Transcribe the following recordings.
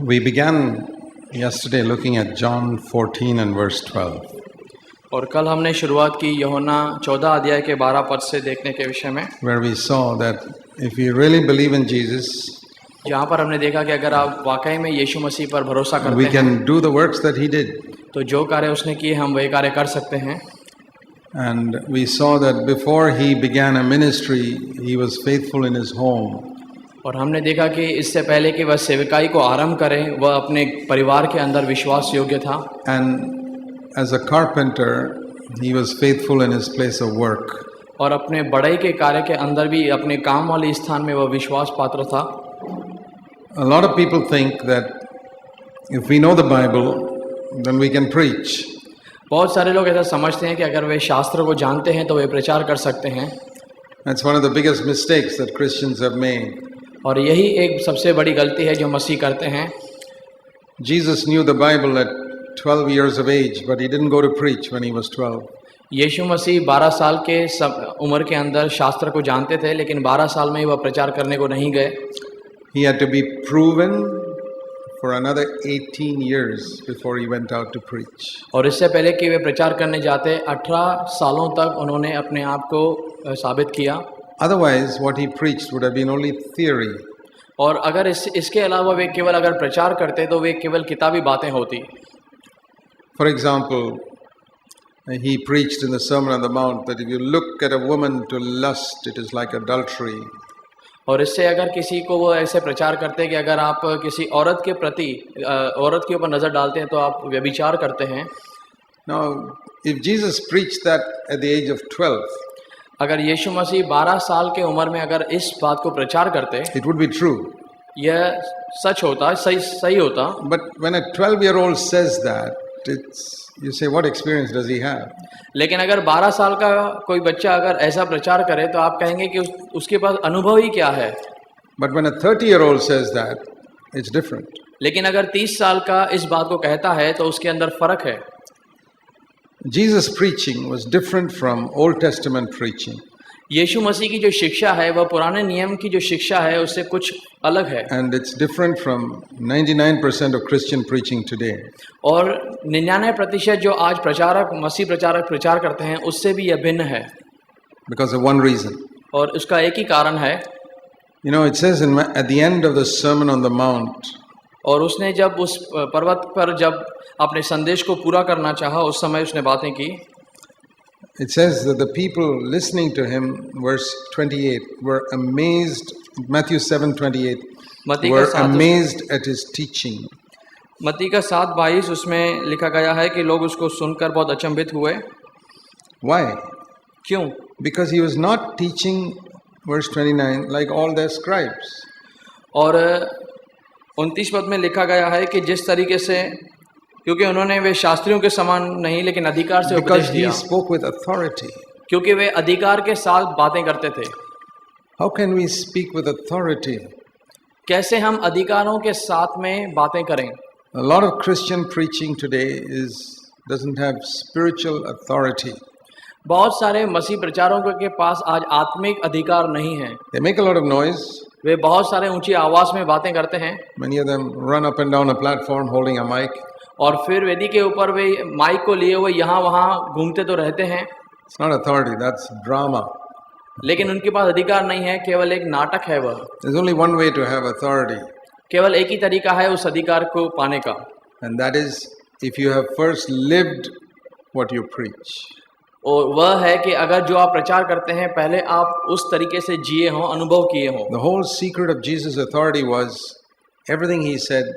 We began yesterday looking at John 14 and verse 12. और कल हमने शुरुआत की यूहन्ना 14 अध्याय के 12 पद से देखने के विषय में, Where we saw that if you really believe in Jesus, जहाँ पर हमने देखा कि अगर आप वाकई में यीशु मसीह पर भरोसा we करते हैं can do the works that he did. तो जो कार्य उसने किए हम वही कार्य कर सकते हैं। And we saw that before he began a ministry, he was faithful in his home. और हमने देखा कि इससे पहले कि वह सेवकाई को आरंभ करें, वह अपने परिवार के अंदर विश्वास योग्य था। And as a carpenter, he was faithful in his place of work. और अपने बढ़ई के कार्य के अंदर भी अपने काम वाले स्थान में वह विश्वास पात्र था। A lot of people think that if we know the Bible, then we can preach. बहुत सारे लोग ऐसा समझते हैं कि अगर वे शास्त्र को जानते हैं तो वे प्रचार कर सकते हैं। That's one of the biggest mistakes that Christians have made. और यही एक सबसे बड़ी गलती है जो मसीह करते हैं। Jesus knew the Bible at 12 years of age, but he didn't go to preach when he was 12. यीशु मसीह 12 साल के उम्र के अंदर शास्त्र को जानते थे, लेकिन 12 साल में ही वह प्रचार करने को नहीं गए। He had to be proven for another 18 years before he went out to preach. और इससे पहले कि वे प्रचार करने जाते 18 सालों तक उन्होंने अपने आप को साबित किया। Otherwise, what he preached would have been only theory. और अगर इसके अलावा वे केवल अगर प्रचार करते तो वे केवल किताबी बातें होती। For example, he preached in the Sermon on the Mount that if you look at a woman to lust, it is like adultery. और इससे अगर किसी को वो ऐसे प्रचार करते कि अगर आप किसी औरत के प्रति औरत के ऊपर नज़र डालते हैं तो आप व्यभिचार करते हैं। Now, if Jesus preached that at the age of 12, अगर यीशु मसीह 12 साल के उम्र में अगर इस बात को प्रचार करते, it would be true. यह सच होता, सही होता। But when a 12-year-old says that, you say, what experience does he have? लेकिन अगर 12 साल का कोई बच्चा अगर ऐसा प्रचार करे तो आप कहेंगे कि उसके पास अनुभव ही क्या है। But when a 30-year-old says that, it's different. लेकिन अगर 30 साल का इस बात को कहता है तो उसके अंदर फर्क है। Jesus' preaching was different from Old Testament preaching. यीशु मसीह की जो शिक्षा है वह पुराने नियम की जो शिक्षा है उससे कुछ अलग है। And it's different from 99% of Christian preaching today. और 99% जो आज मसीह प्रचारक प्रचार करते हैं उससे भी यह भिन्न है। Because of one reason. और उसका एक ही कारण है। You know, it says at the end of the Sermon on the Mount, और उसने जब उस पर्वत पर जब अपने संदेश को पूरा करना चाहा उस समय उसने बातें की। It says that the people listening to him, verse 28, were amazed. Matthew 7:28, were amazed at his teaching. मत्ती का 7:22 उसमें लिखा गया है कि लोग उसको सुनकर बहुत अचंभित हुए। Why? क्यों? Because he was not teaching, verse 29, like all their scribes. और 29 पद में लिखा गया है कि जिस तरीके से, क्योंकि उन्होंने वे शास्त्रियों के समान नहीं लेकिन अधिकार से उपदेश दिया। Because he spoke with authority. क्योंकि वे अधिकार के साथ बातें करते थे। How can we speak with authority? कैसे हम अधिकारों के साथ में बातें करें? A lot of Christian preaching today doesn't have spiritual authority. बहुत सारे मसीह प्रचारकों के पास आज आत्मिक अधिकार नहीं है। They make a lot of noise. वे बहुत सारे ऊंची आवाज में बातें करते हैं। Many of them run up and down a platform holding a mic. और फिर वेदी के ऊपर वे माइक को लिए हुए यहाँ वहाँ घूमते तो रहते हैं। It's not authority, that's drama. लेकिन उनके पास अधिकार नहीं है, केवल एक नाटक है वह। There's only one way to have authority. केवल एक ही तरीका है उस अधिकार को पाने का। And that is if you have first lived what you preach. और वह है कि अगर जो आप प्रचार करते हैं पहले आप उस तरीके से जिए हों, अनुभव किए हों। The whole secret of Jesus' authority was everything he said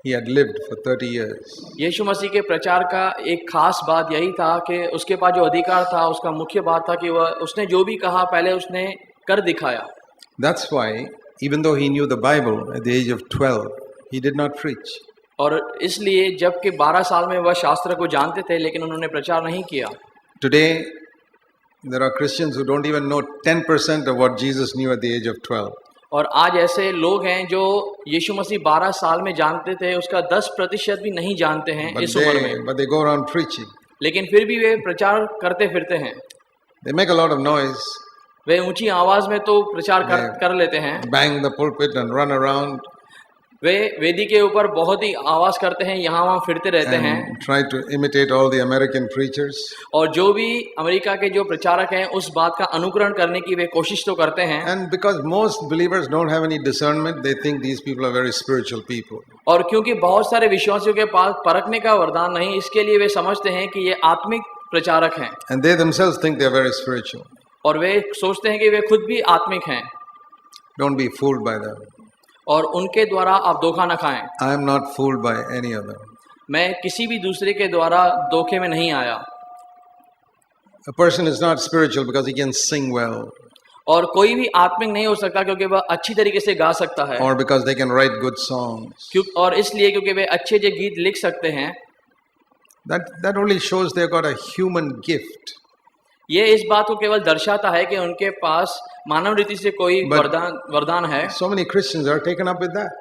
he had lived for 30 years. यीशु मसीह के प्रचार का एक खास बात यही था कि उसके पास जो अधिकार था उसका मुख्य बात था कि वह उसने जो भी कहा पहले उसने कर दिखाया। That's why even though he knew the Bible at the age of 12, he did not preach. और इसलिए जबकि 12 साल में वह शास्त्र को जानते थे लेकिन उन्होंने प्रचार नहीं किया। Today there are Christians who don't even know 10% of what Jesus knew at the age of 12. और आज ऐसे लोग हैं जो यीशु मसीह 12 साल में जानते थे उसका 10% भी नहीं जानते हैं इस उम्र में। But they go around preaching. लेकिन फिर भी वे प्रचार करते फिरते हैं। They make a lot of noise. वे ऊंची आवाज में तो प्रचार कर लेते हैं, bang the pulpit and run around. वे वेदी के ऊपर बहुत ही आवाज करते हैं, यहाँ वहाँ फिरते रहते हैं and try to imitate all the American preachers. और जो भी अमेरिका के जो प्रचारक हैं उस बात का अनुकरण करने की वे कोशिश तो करते हैं। And because most believers don't have any discernment, they think these people are very spiritual people. और क्योंकि बहुत सारे विश्वासियों के पास परखने का वरदान नहीं, इसके लिए वे समझते हैं कि ये आत्मिक प्रचारक हैं And they themselves think they are very spiritual. और वे सोचते हैं कि वे खुद भी आत्मिक हैं Don't be fooled by them. और उनके द्वारा आप धोखा न खाएं। I am not fooled by any of them. मैं किसी भी दूसरे के द्वारा धोखे में नहीं आया। A person is not spiritual because he can sing well, और कोई भी आत्मिक नहीं हो सकता क्योंकि वह अच्छी तरीके से गा सकता है or because they can write good songs. और इसलिए क्योंकि वे अच्छे जो गीत लिख सकते हैं। That only shows they've got a human gift. ये इस बात को केवल दर्शाता है कि उनके पास मानव रीति से कोई वरदान है। So many Christians are taken up with that.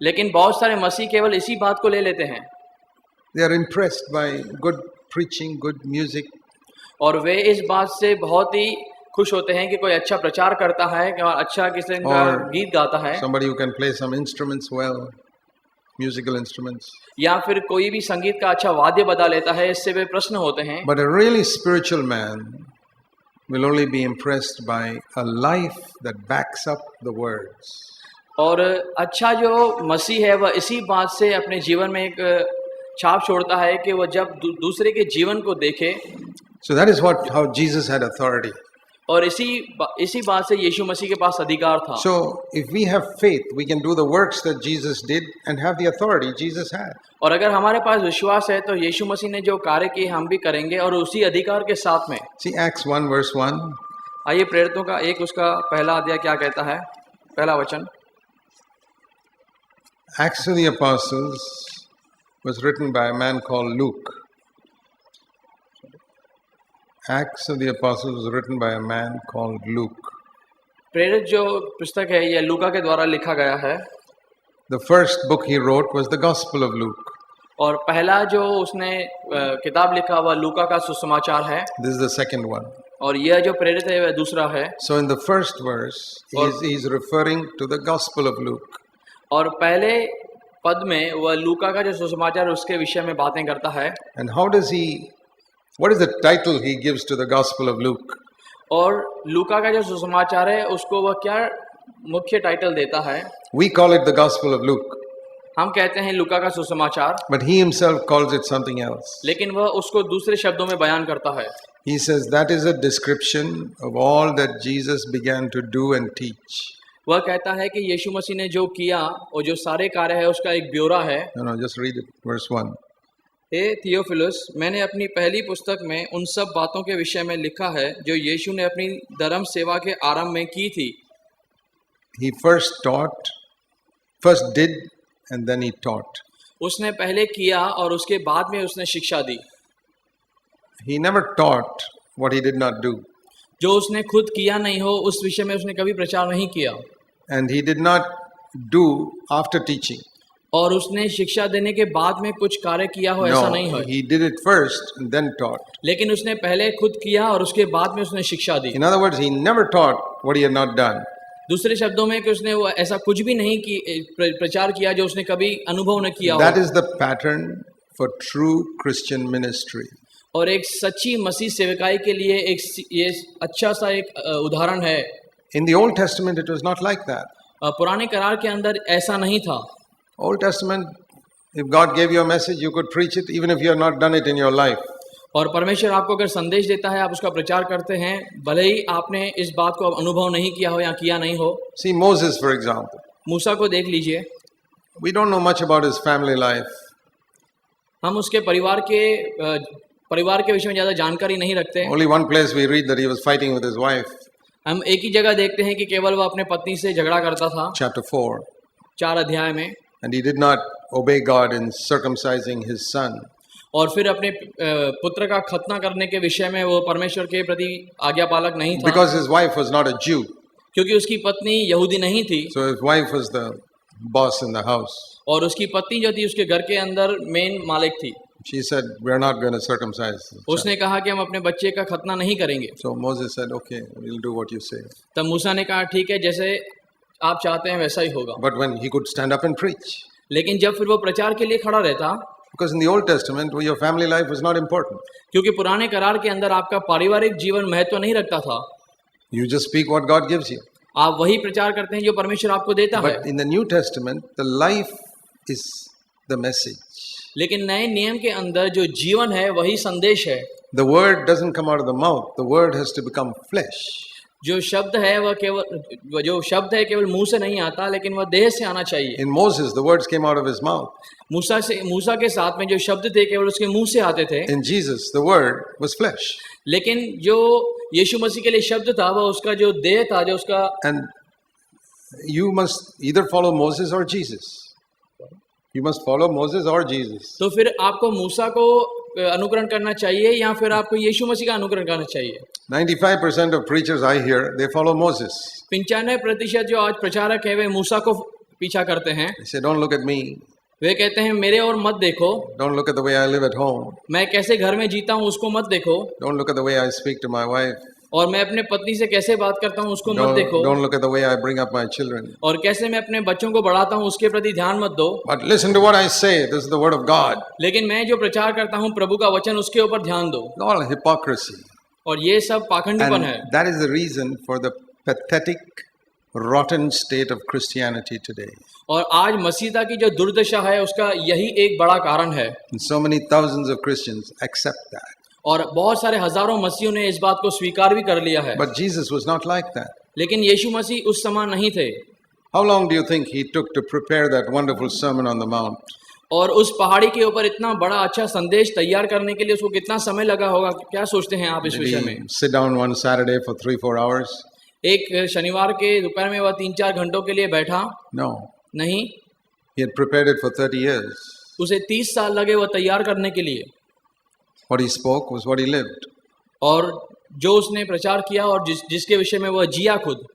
लेकिन बहुत सारे मसीह केवल इसी बात को ले लेते हैं। They are impressed by good preaching, good music. और वे इस बात से बहुत ही खुश होते हैं कि कोई अच्छा प्रचार करता है और अच्छा किसी का गीत गाता है। Somebody who can play some instruments well, musical instruments. या फिर कोई भी संगीत का अच्छा वाद्य बजा लेता है, इससे वे प्रश्न होते हैं। But a really spiritual man will only be impressed by a life that backs up the words. और अच्छा जो मसीह है वह इसी बात से अपने जीवन में एक छाप छोड़ता है कि वह जब दूसरे के जीवन को देखे। So that is how Jesus had authority. और इसी बात से यीशु मसीह के पास अधिकार था। So if we have faith, we can do the works that Jesus did and have the authority Jesus had. और अगर हमारे पास विश्वास है तो यीशु मसीह ने जो कार्य किए हम भी करेंगे और उसी अधिकार के साथ में। See Acts 1 verse 1. आइए प्रेरितों का एक उसका पहला अध्याय क्या कहता है, पहला वचन। Acts of the Apostles was written by a man called Luke. Acts of the Apostles was written by a man called Luke. प्रेरित जो पुस्तक है यह लूका के द्वारा लिखा गया है। The first book he wrote was the Gospel of Luke. और पहला जो उसने किताब लिखा वह लूका का सुसमाचार है। This is the second one. और यह जो प्रेरित है वह दूसरा है। So in the first verse, he is referring to the Gospel of Luke. और पहले पद में वह लूका का जो सुसमाचार उसके विषय में बातें करता है। And what is the title he gives to the Gospel of Luke? और लूका का जो सुसमाचार है उसको वह क्या मुख्य टाइटल देता है? We call it the Gospel of Luke. हम कहते हैं लूका का सुसमाचार। But he himself calls it something else. लेकिन वह उसको दूसरे शब्दों में बयान करता है। He says that is a description of all that Jesus began to do and teach. वह कहता है कि यीशु मसीह ने जो किया और जो सारे कार्य है उसका एक ब्यौरा है। No, just read it. Verse 1. Hey Theophilus, मैंने अपनी पहली पुस्तक में उन सब बातों के विषय में लिखा है जो यीशु ने अपनी धर्म सेवा के आरंभ में की थी। He first did and then he taught. उसने पहले किया और उसके बाद में उसने शिक्षा दी। He never taught what he did not do. जो उसने खुद किया नहीं हो उस विषय में उसने कभी प्रचार नहीं किया। And he did not do after teaching. और उसने शिक्षा देने के बाद में कुछ कार्य किया हो ऐसा नहीं है। He did it first and then taught. लेकिन उसने पहले खुद किया और उसके बाद में उसने शिक्षा दी। In other words, he never taught what he had not done. दूसरे शब्दों में कि उसने वो ऐसा कुछ भी नहीं की प्रचार किया जो उसने कभी अनुभव न किया हो। That is the pattern for true Christian ministry. और एक सच्ची मसीह सेवकाई के लिए ये अच्छा सा एक उदाहरण है। In the Old Testament it was not like that. पुराने करार के अंदर ऐसा नहीं था। Old Testament, if God gave you a message, you could preach it even if you have not done it in your life. और परमेश्वर आपको अगर संदेश देता है आप उसका प्रचार करते हैं भले ही आपने इस बात को अनुभव नहीं किया हो या किया नहीं हो। See Moses for example. मूसा को देख लीजिए। We don't know much about his family life. हम उसके परिवार के विषय में ज्यादा जानकारी नहीं रखते। Only one place we read that he was fighting with his wife. हम एक ही जगह देखते हैं कि केवल वह अपने पत्नी से झगड़ा करता था। Chapter 4. 4 अध्याय में। And he did not obey God in circumcising his son. और फिर अपने पुत्र का खतना करने के विषय में वो परमेश्वर के प्रति आज्ञापालक नहीं था। Because his wife was not a Jew. क्योंकि उसकी पत्नी यहूदी नहीं थी। So his wife was the boss in the house. और उसकी पत्नी जो थी उसके घर के अंदर मेन मालिक थी। She said, "We are not going to circumcise." उसने कहा कि हम अपने बच्चे का खतना नहीं करेंगे। So Moses said, "Okay, we'll do what you say." तब मूसा ने कहा ठीक है जैसे आप चाहते हैं वैसा ही होगा। But when he could stand up and preach, लेकिन जब फिर वो प्रचार के लिए खड़ा रहता, because in the Old Testament your family life was not important. क्योंकि पुराने करार के अंदर आपका पारिवारिक जीवन महत्व नहीं रखता था। You just speak what God gives you. आप वही प्रचार करते हैं जो परमेश्वर आपको देता है। But in the New Testament, the life is the message. लेकिन नए नियम के अंदर जो जीवन है वही संदेश है। The word doesn't come out of the mouth. The word has to become flesh. जो शब्द है वह केवल मुंह से नहीं आता, लेकिन वह देह से आना चाहिए। In Moses, the words came out of his mouth. मूसा के साथ में जो शब्द थे केवल उसके मुंह से आते थे। In Jesus, the word was flesh. लेकिन जो यीशु मसीह के लिए शब्द था वह उसका जो देह था, जो उसका। And you must either follow Moses or Jesus. You must follow Moses or Jesus. तो फिर आपको मूसा को अनुकरण करना चाहिए या फिर आपको यीशु मसीह का अनुकरण करना चाहिए। 95% of preachers I hear, they follow Moses. 95% जो आज प्रचारक है वे मूसा को पीछा करते हैं। They say, don't look at me. वे कहते हैं मेरे और मत देखो। Don't look at the way I live at home. मैं कैसे घर में जीता हूँ उसको मत देखो। Don't look at the way I speak to my wife. और मैं अपने पत्नी से कैसे बात करता हूँ उसको मत देखो। Don't look at the way I bring up my children. और कैसे मैं अपने बच्चों को बढ़ाता हूँ उसके प्रति ध्यान मत दो। But listen to what I say. This is the word of God. लेकिन मैं जो प्रचार करता हूँ प्रभु का वचन, उसके ऊपर ध्यान दो। All hypocrisy. और ये सब पाखंडीपन है। And that is the reason for the pathetic, rotten state of Christianity today. और आज मसीहता की जो दुर्दशा है उसका यही एक बड़ा कारण है। And so many thousands of Christians accept that. और बहुत सारे हजारों मसीहियों ने इस बात को स्वीकार भी कर लिया है। But Jesus was not like that. लेकिन यीशु मसीह उस समान नहीं थे। How long do you think he took to prepare that wonderful sermon on the mount? और उस पहाड़ी के ऊपर इतना बड़ा अच्छा संदेश तैयार करने के लिए उसको कितना समय लगा होगा, क्या सोचते हैं आप इस विषय में? Sit down one Saturday for 3-4 hours? एक शनिवार के दोपहर में वह 3-4 घंटों के लिए बैठा? No. नहीं। He had prepared it for 30 years. उसे 30 साल लगे वह तैयार करने के लिए। What he spoke was what he lived. और जो उसने प्रचार किया और जिसके विषय में वह जिया खुद।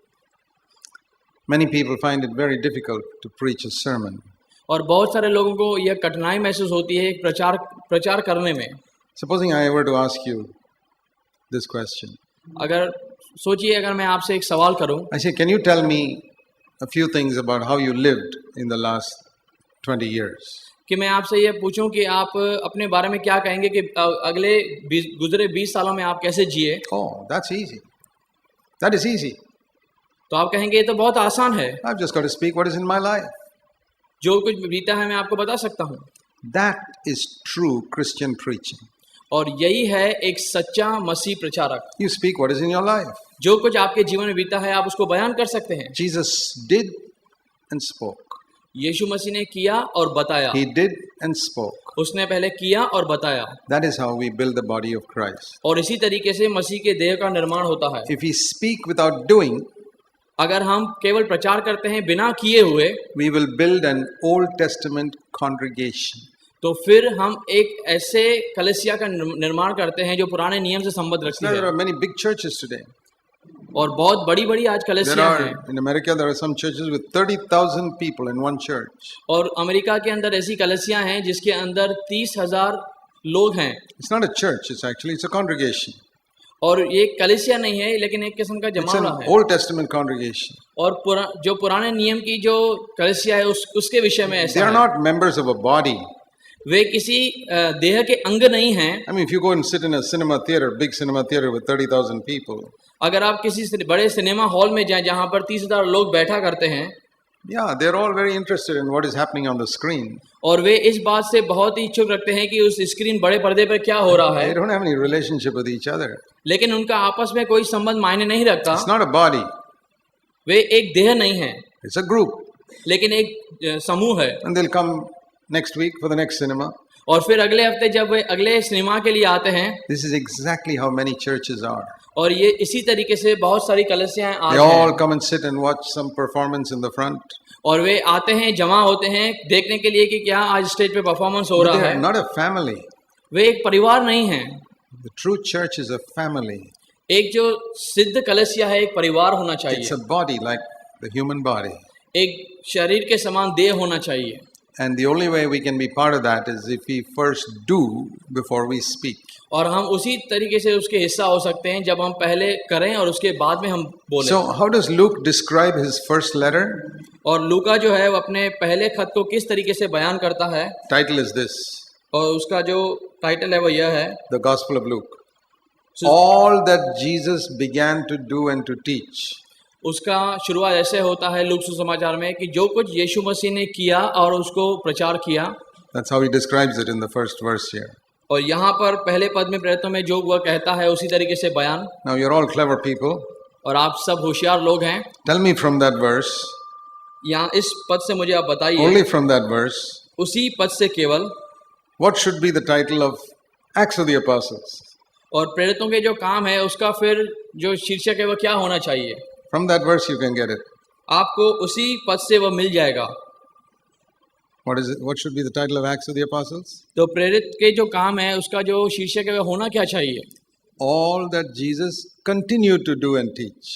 Many people find it very difficult to preach a sermon. और बहुत सारे लोगों को यह कठिनाई महसूस होती है प्रचार करने में। Supposing I were to ask you this question. अगर सोचिए, अगर मैं आपसे एक सवाल करूं। I say, can you tell me a few things about how you lived in the last 20 years? कि मैं आपसे ये पूछूं कि आप अपने बारे में क्या कहेंगे कि अगले गुजरे 20 सालों में आप कैसे जिए? Oh, that's easy. That is easy. तो आप कहेंगे ये तो बहुत आसान है। I've just got to speak what is in my life. जो कुछ बीता है मैं आपको बता सकता हूँ। That is true Christian preaching. और यही है एक सच्चा मसीह प्रचारक। You speak what is in your life. जो कुछ आपके जीवन में बीता है आप उसको बयान कर सकते हैं। Jesus did and spoke. यीशु मसीह ने किया और बताया। He did and spoke. उसने पहले किया और बताया। That is how we build the body of Christ. और इसी तरीके से मसीह के देह का निर्माण होता है। If we speak without doing, अगर हम केवल प्रचार करते हैं बिना किए हुए, we will build an Old Testament congregation. तो फिर हम एक ऐसे कलीसिया का निर्माण करते हैं जो पुराने नियम से संबंध रखती है। There are many big churches today. और बहुत बड़ी-बड़ी आज कलीसिया हैं। In America there are some churches with 30,000 people in one church. और अमेरिका के अंदर ऐसी कलीसिया हैं जिसके अंदर 30,000 लोग हैं। It's not a church, it's a congregation. और ये कलीसिया नहीं है लेकिन एक किस्म का जमावड़ा है। It's an Old Testament congregation. और जो पुराने नियम की जो कलीसिया है उसके विषय में ऐसा They है। are not members of a body. वे किसी देह के अंग नहीं हैं। I mean, if you go and sit in a cinema theater, big cinema theater with 30,000 people. अगर आप किसी बड़े सिनेमा हॉल में जाएं जहां पर 30,000 लोग बैठा करते हैं, Yeah, they're all very interested in what is happening on the screen. और वे इस बात से बहुत ही इच्छुक रखते हैं कि उस स्क्रीन बड़े पर्दे पर क्या हो रहा है। They don't have any relationship with each other. लेकिन उनका आपस में कोई संबंध मायने नहीं रखता। It's not a body. वे एक देह नहीं है। It's a group. लेकिन एक समूह है। And they'll come next week for the next cinema. और फिर अगले हफ्ते जब वे अगले सिनेमा के लिए आते हैं। This is exactly how many churches are. और ये इसी तरीके से बहुत सारी कलीसियाएं आज They all हैं। come and sit and watch some performance in the front. और वे आते हैं, जमा होते हैं देखने के लिए कि क्या आज स्टेज पे परफॉर्मेंस हो रहा They है। are not a family. वे एक परिवार नहीं है। The true church is a family. एक जो सिद्ध कलीसिया है एक परिवार होना चाहिए। It's a body like the human body. एक शरीर के समान देह होना चाहिए। And the only way we can be part of that is if we first do before we speak. और हम उसी तरीके से उसके हिस्सा हो सकते हैं जब हम पहले करें और उसके बाद में हम बोलें। So how does Luke describe his first letter? और लूका जो है वो अपने पहले खत को किस तरीके से बयान करता है? Title is this. और उसका जो टाइटल है वो यह है, The Gospel of Luke. All that Jesus began to do and to teach. उसका शुरुआत ऐसे होता है लूक सुसमाचार में कि जो कुछ यीशु मसीह ने किया और उसको प्रचार किया। That's how he describes it in the first verse here. और यहाँ पर पहले पद में प्रेरितों में जो वह कहता है उसी तरीके से बयान। Now you're all clever people. और आप सब होशियार लोग हैं। Tell me from that verse. यहाँ इस पद से मुझे आप बताइए। Only from that verse. उसी पद से केवल। What should be the title of Acts of the Apostles? और प्रेरितों के जो काम है उसका फिर जो शीर्षक है वह क्या होना चाहिए? From that verse you can get it. आपको उसी पद से वह मिल जाएगा। What is it? What should be the title of Acts of the Apostles? तो प्रेरित के जो काम है उसका जो शीर्षक है वह होना क्या चाहिए? All that Jesus continued to do and teach.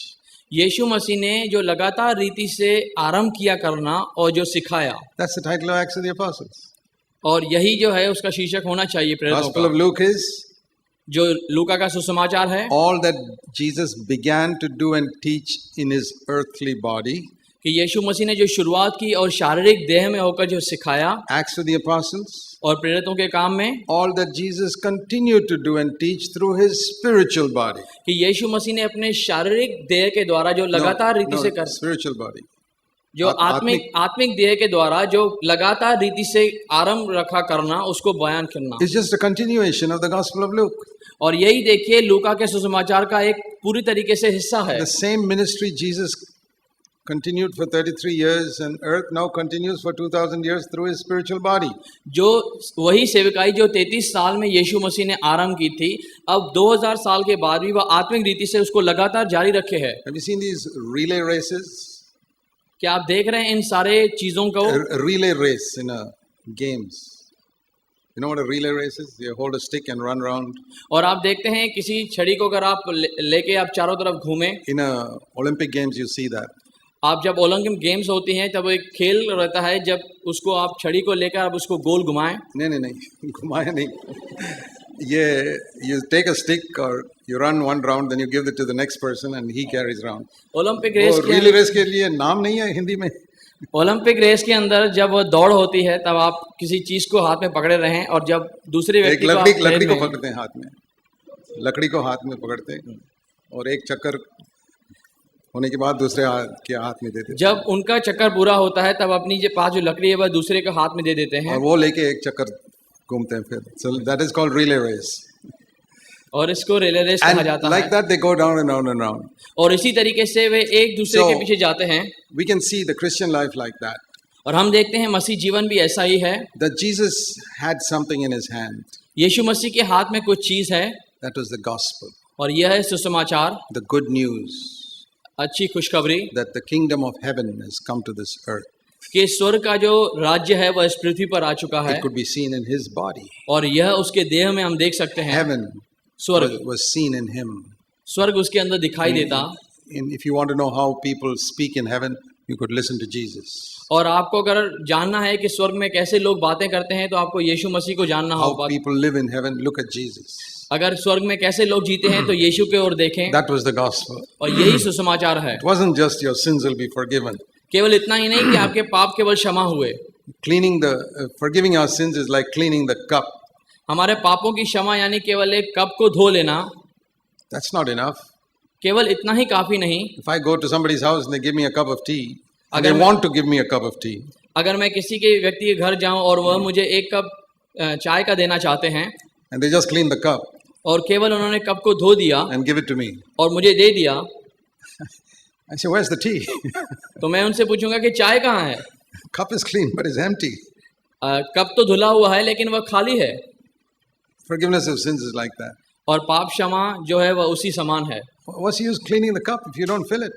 यीशु मसीह ने जो लगातार रीति से आरंभ किया करना और जो सिखाया। That's the title of Acts of the Apostles. और यही जो है उसका शीर्षक होना चाहिए प्रेरितों Gospel of Luke is जो लूका का सुसमाचार है। all that Jesus began to do and teach in his earthly body. कि यीशु मसीह ने जो शुरुआत की और शारीरिक देह में होकर जो सिखाया। Acts of the Apostles. और प्रेरितों के काम में all that Jesus continued to do and teach through his spiritual body. कि यीशु मसीह ने अपने शारीरिक देह के द्वारा जो लगातार रीति से कर spiritual body. जो आत्मिक देह के द्वारा जो लगातार रीति से आरंभ रखा करना उसको बयान करना। It's just a continuation of the Gospel of Luke. और यही देखिए लूका के सुसमाचार का एक पूरी तरीके से हिस्सा है। The same ministry Jesus continued for 33 years and earth now continues for 2000 years through his spiritual body. जो वही सेवकाई जो 33 साल में यीशु मसीह ने आरंभ की थी अब 2000 साल के बाद भी वह आत्मिक रीति से उसको लगातार जारी रखे है। Have you seen these relay races? क्या आप देख रहे हैं इन सारे चीजों को? Relay race in a games. You know what a relay race is? You hold a stick and run around. और आप देखते हैं किसी छड़ी को अगर आप लेके आप चारों तरफ घूमें। In a Olympic games you see that. आप जब ओलंपिक गेम्स होती हैं तब एक खेल रहता है जब उसको आप छड़ी को लेकर आप उसको गोल घुमाएं। नहीं घुमाएं नहीं। ये you take a stick or you run one round then you give it to the next person and he carries round. Olympic race के रिले रेस के लिए नाम नहीं है हिंदी में। ओलंपिक रेस के अंदर जब वो दौड़ होती है तब आप किसी चीज को हाथ में पकड़े रहें और जब दूसरे व्यक्ति को लकड़ी को पकड़ते हैं हाथ में, लकड़ी को हाथ में पकड़ते हैं और एक चक्कर होने के बाद दूसरे के हाथ में देते हैं। जब उनका चक्कर पूरा होता है तब अपनी जो पास जो लकड़ी है वह दूसरे के हाथ में दे देते हैं और वो लेके एक चक्कर घूमते हैं फिर। So that is called relay race. और इसको रिले रेस कहा जाता है। Like that they go down and round and round. और इसी तरीके से वे एक दूसरे के पीछे जाते हैं। We can see the Christian life like that. और हम देखते हैं मसीह जीवन भी ऐसा ही है। That Jesus had something in his hand. यीशु मसीह के हाथ में कुछ चीज है। That was the gospel. और यह है सुसमाचार। The good news. अच्छी खुशखबरी। That the kingdom of heaven has come to this earth. कि स्वर्ग का जो राज्य है वह इस पृथ्वी पर आ चुका है। It could be seen in his body. और यह उसके देह में हम देख सकते हैं। Heaven स्वर्ग was seen in him. स्वर्ग उसके अंदर दिखाई देता। If you want to know how people speak in heaven, you could listen to Jesus. और आपको अगर जानना है कि स्वर्ग में कैसे लोग बातें करते हैं तो आपको यीशु मसीह को जानना होगा। How people live in heaven, look at Jesus. अगर स्वर्ग में कैसे लोग जीते हैं तो यीशु की ओर देखें। That was the gospel. और यही सुसमाचार है। It wasn't just your sins will be forgiven. केवल इतना ही नहीं कि आपके पाप केवल क्षमा हुए। Forgiving our sins is like cleaning the cup. हमारे पापों की क्षमा यानी केवल एक कप को धो लेना। That's not enough. केवल इतना ही काफी नहीं। If I go to somebody's house and they give me a cup of tea, and they want to give me a cup of tea. अगर मैं किसी के व्यक्ति के घर जाऊं और वह मुझे एक कप चाय का देना चाहते हैं। And they just clean the cup. और केवल उन्होंने कप को धो दिया। And give it to me. और मुझे दे दिया। I say, where's the tea? तो मैं उनसे पूछूंगा कि चाय कहाँ है? Cup is clean, but it's empty. Cup तो धुला हुआ है लेकिन वह खाली है। Forgiveness of sins is like that. और पाप क्षमा जो है वह उसी समान है। What's the use cleaning the cup if you don't fill it?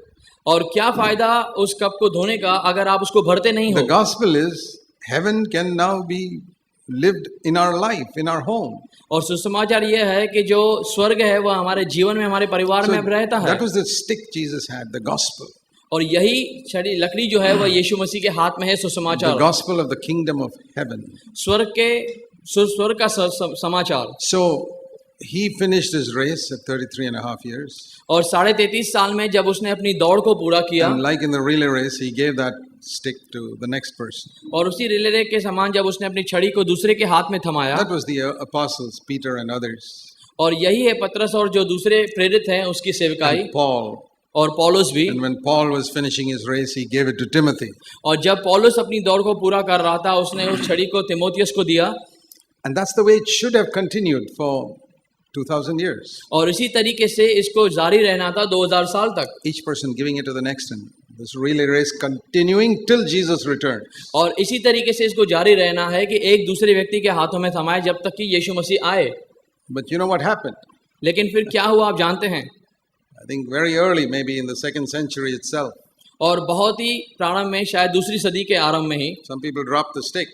और क्या फायदा उस कप को धोने का अगर आप उसको भरते नहीं हो? The gospel is heaven can now be lived in our life, in our home. और सुसमाचार यह है कि जो स्वर्ग है वह हमारे जीवन में हमारे परिवार में अब रहता है। That was the stick Jesus had, the gospel. और यही छड़ी लकड़ी जो है वह यीशु मसीह के हाथ में है The सुसमाचार, gospel of the kingdom of heaven. स्वर्ग का समाचार। So he finished his race at 33.5 years. और 33.5 साल में जब उसने अपनी दौड़ को पूरा किया, And like in the relay race, he gave that stick to the next person. और उसी रिले रेस के समान जब उसने अपनी छड़ी को दूसरे के हाथ में थमाया, That was the apostles, Peter and others. और यही है पतरस और जो दूसरे प्रेरित हैं उसकी सेवकाई, And Paul. और पौलुस भी। And when Paul was finishing his race, he gave it to Timothy. और जब पौलुस अपनी दौड़ को पूरा कर रहा था, उसने उस छड़ी को तीमुथियुस को दिया। And that's the way it should have continued for 2000 years. और इसी तरीके से इसको जारी रहना था 2000 साल तक। Each person giving it to the next, and this relay race continuing till Jesus returns. और इसी तरीके से इसको जारी रहना है कि एक दूसरे व्यक्ति के हाथों में थमाए जब तक कि यीशु मसीह आए। But you know what happened? लेकिन फिर क्या हुआ आप जानते हैं? I think very early, maybe in the 2nd century itself, और बहुत ही प्रारंभ में, शायद दूसरी सदी के आरंभ में ही some people dropped the stick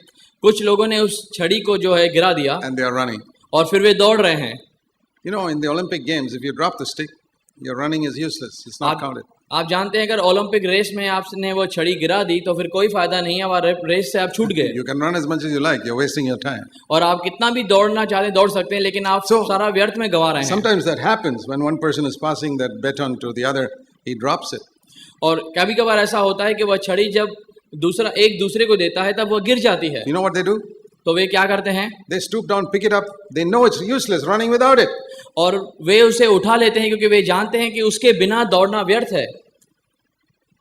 कुछ लोगों ने उस छड़ी को जो है गिरा दिया, and they are running. और फिर वे दौड़ रहे हैं। You know, in the Olympic Games, if you drop the stick, your running is useless. It's not counted. आप जानते हैं अगर ओलंपिक रेस में आपने वो छड़ी गिरा दी तो फिर कोई फायदा नहीं है, और रेस से आप छूट गए। You can run as much as you like. You're wasting your time. और आप कितना भी दौड़ना चाहते दौड़ सकते हैं, लेकिन आप सारा व्यर्थ में गवा रहे हैं। Sometimes that happens when one person is passing that baton to the other, he drops it. और कभी-कभार ऐसा होता है कि वह छड़ी जब दूसरा एक दूसरे को देता है तब वह गिर जाती है। You know what they do? तो वे क्या करते हैं? They stoop down, pick it up. They know it's useless running without it. और वे उसे उठा लेते हैं क्योंकि वे जानते हैं कि उसके बिना दौड़ना व्यर्थ है।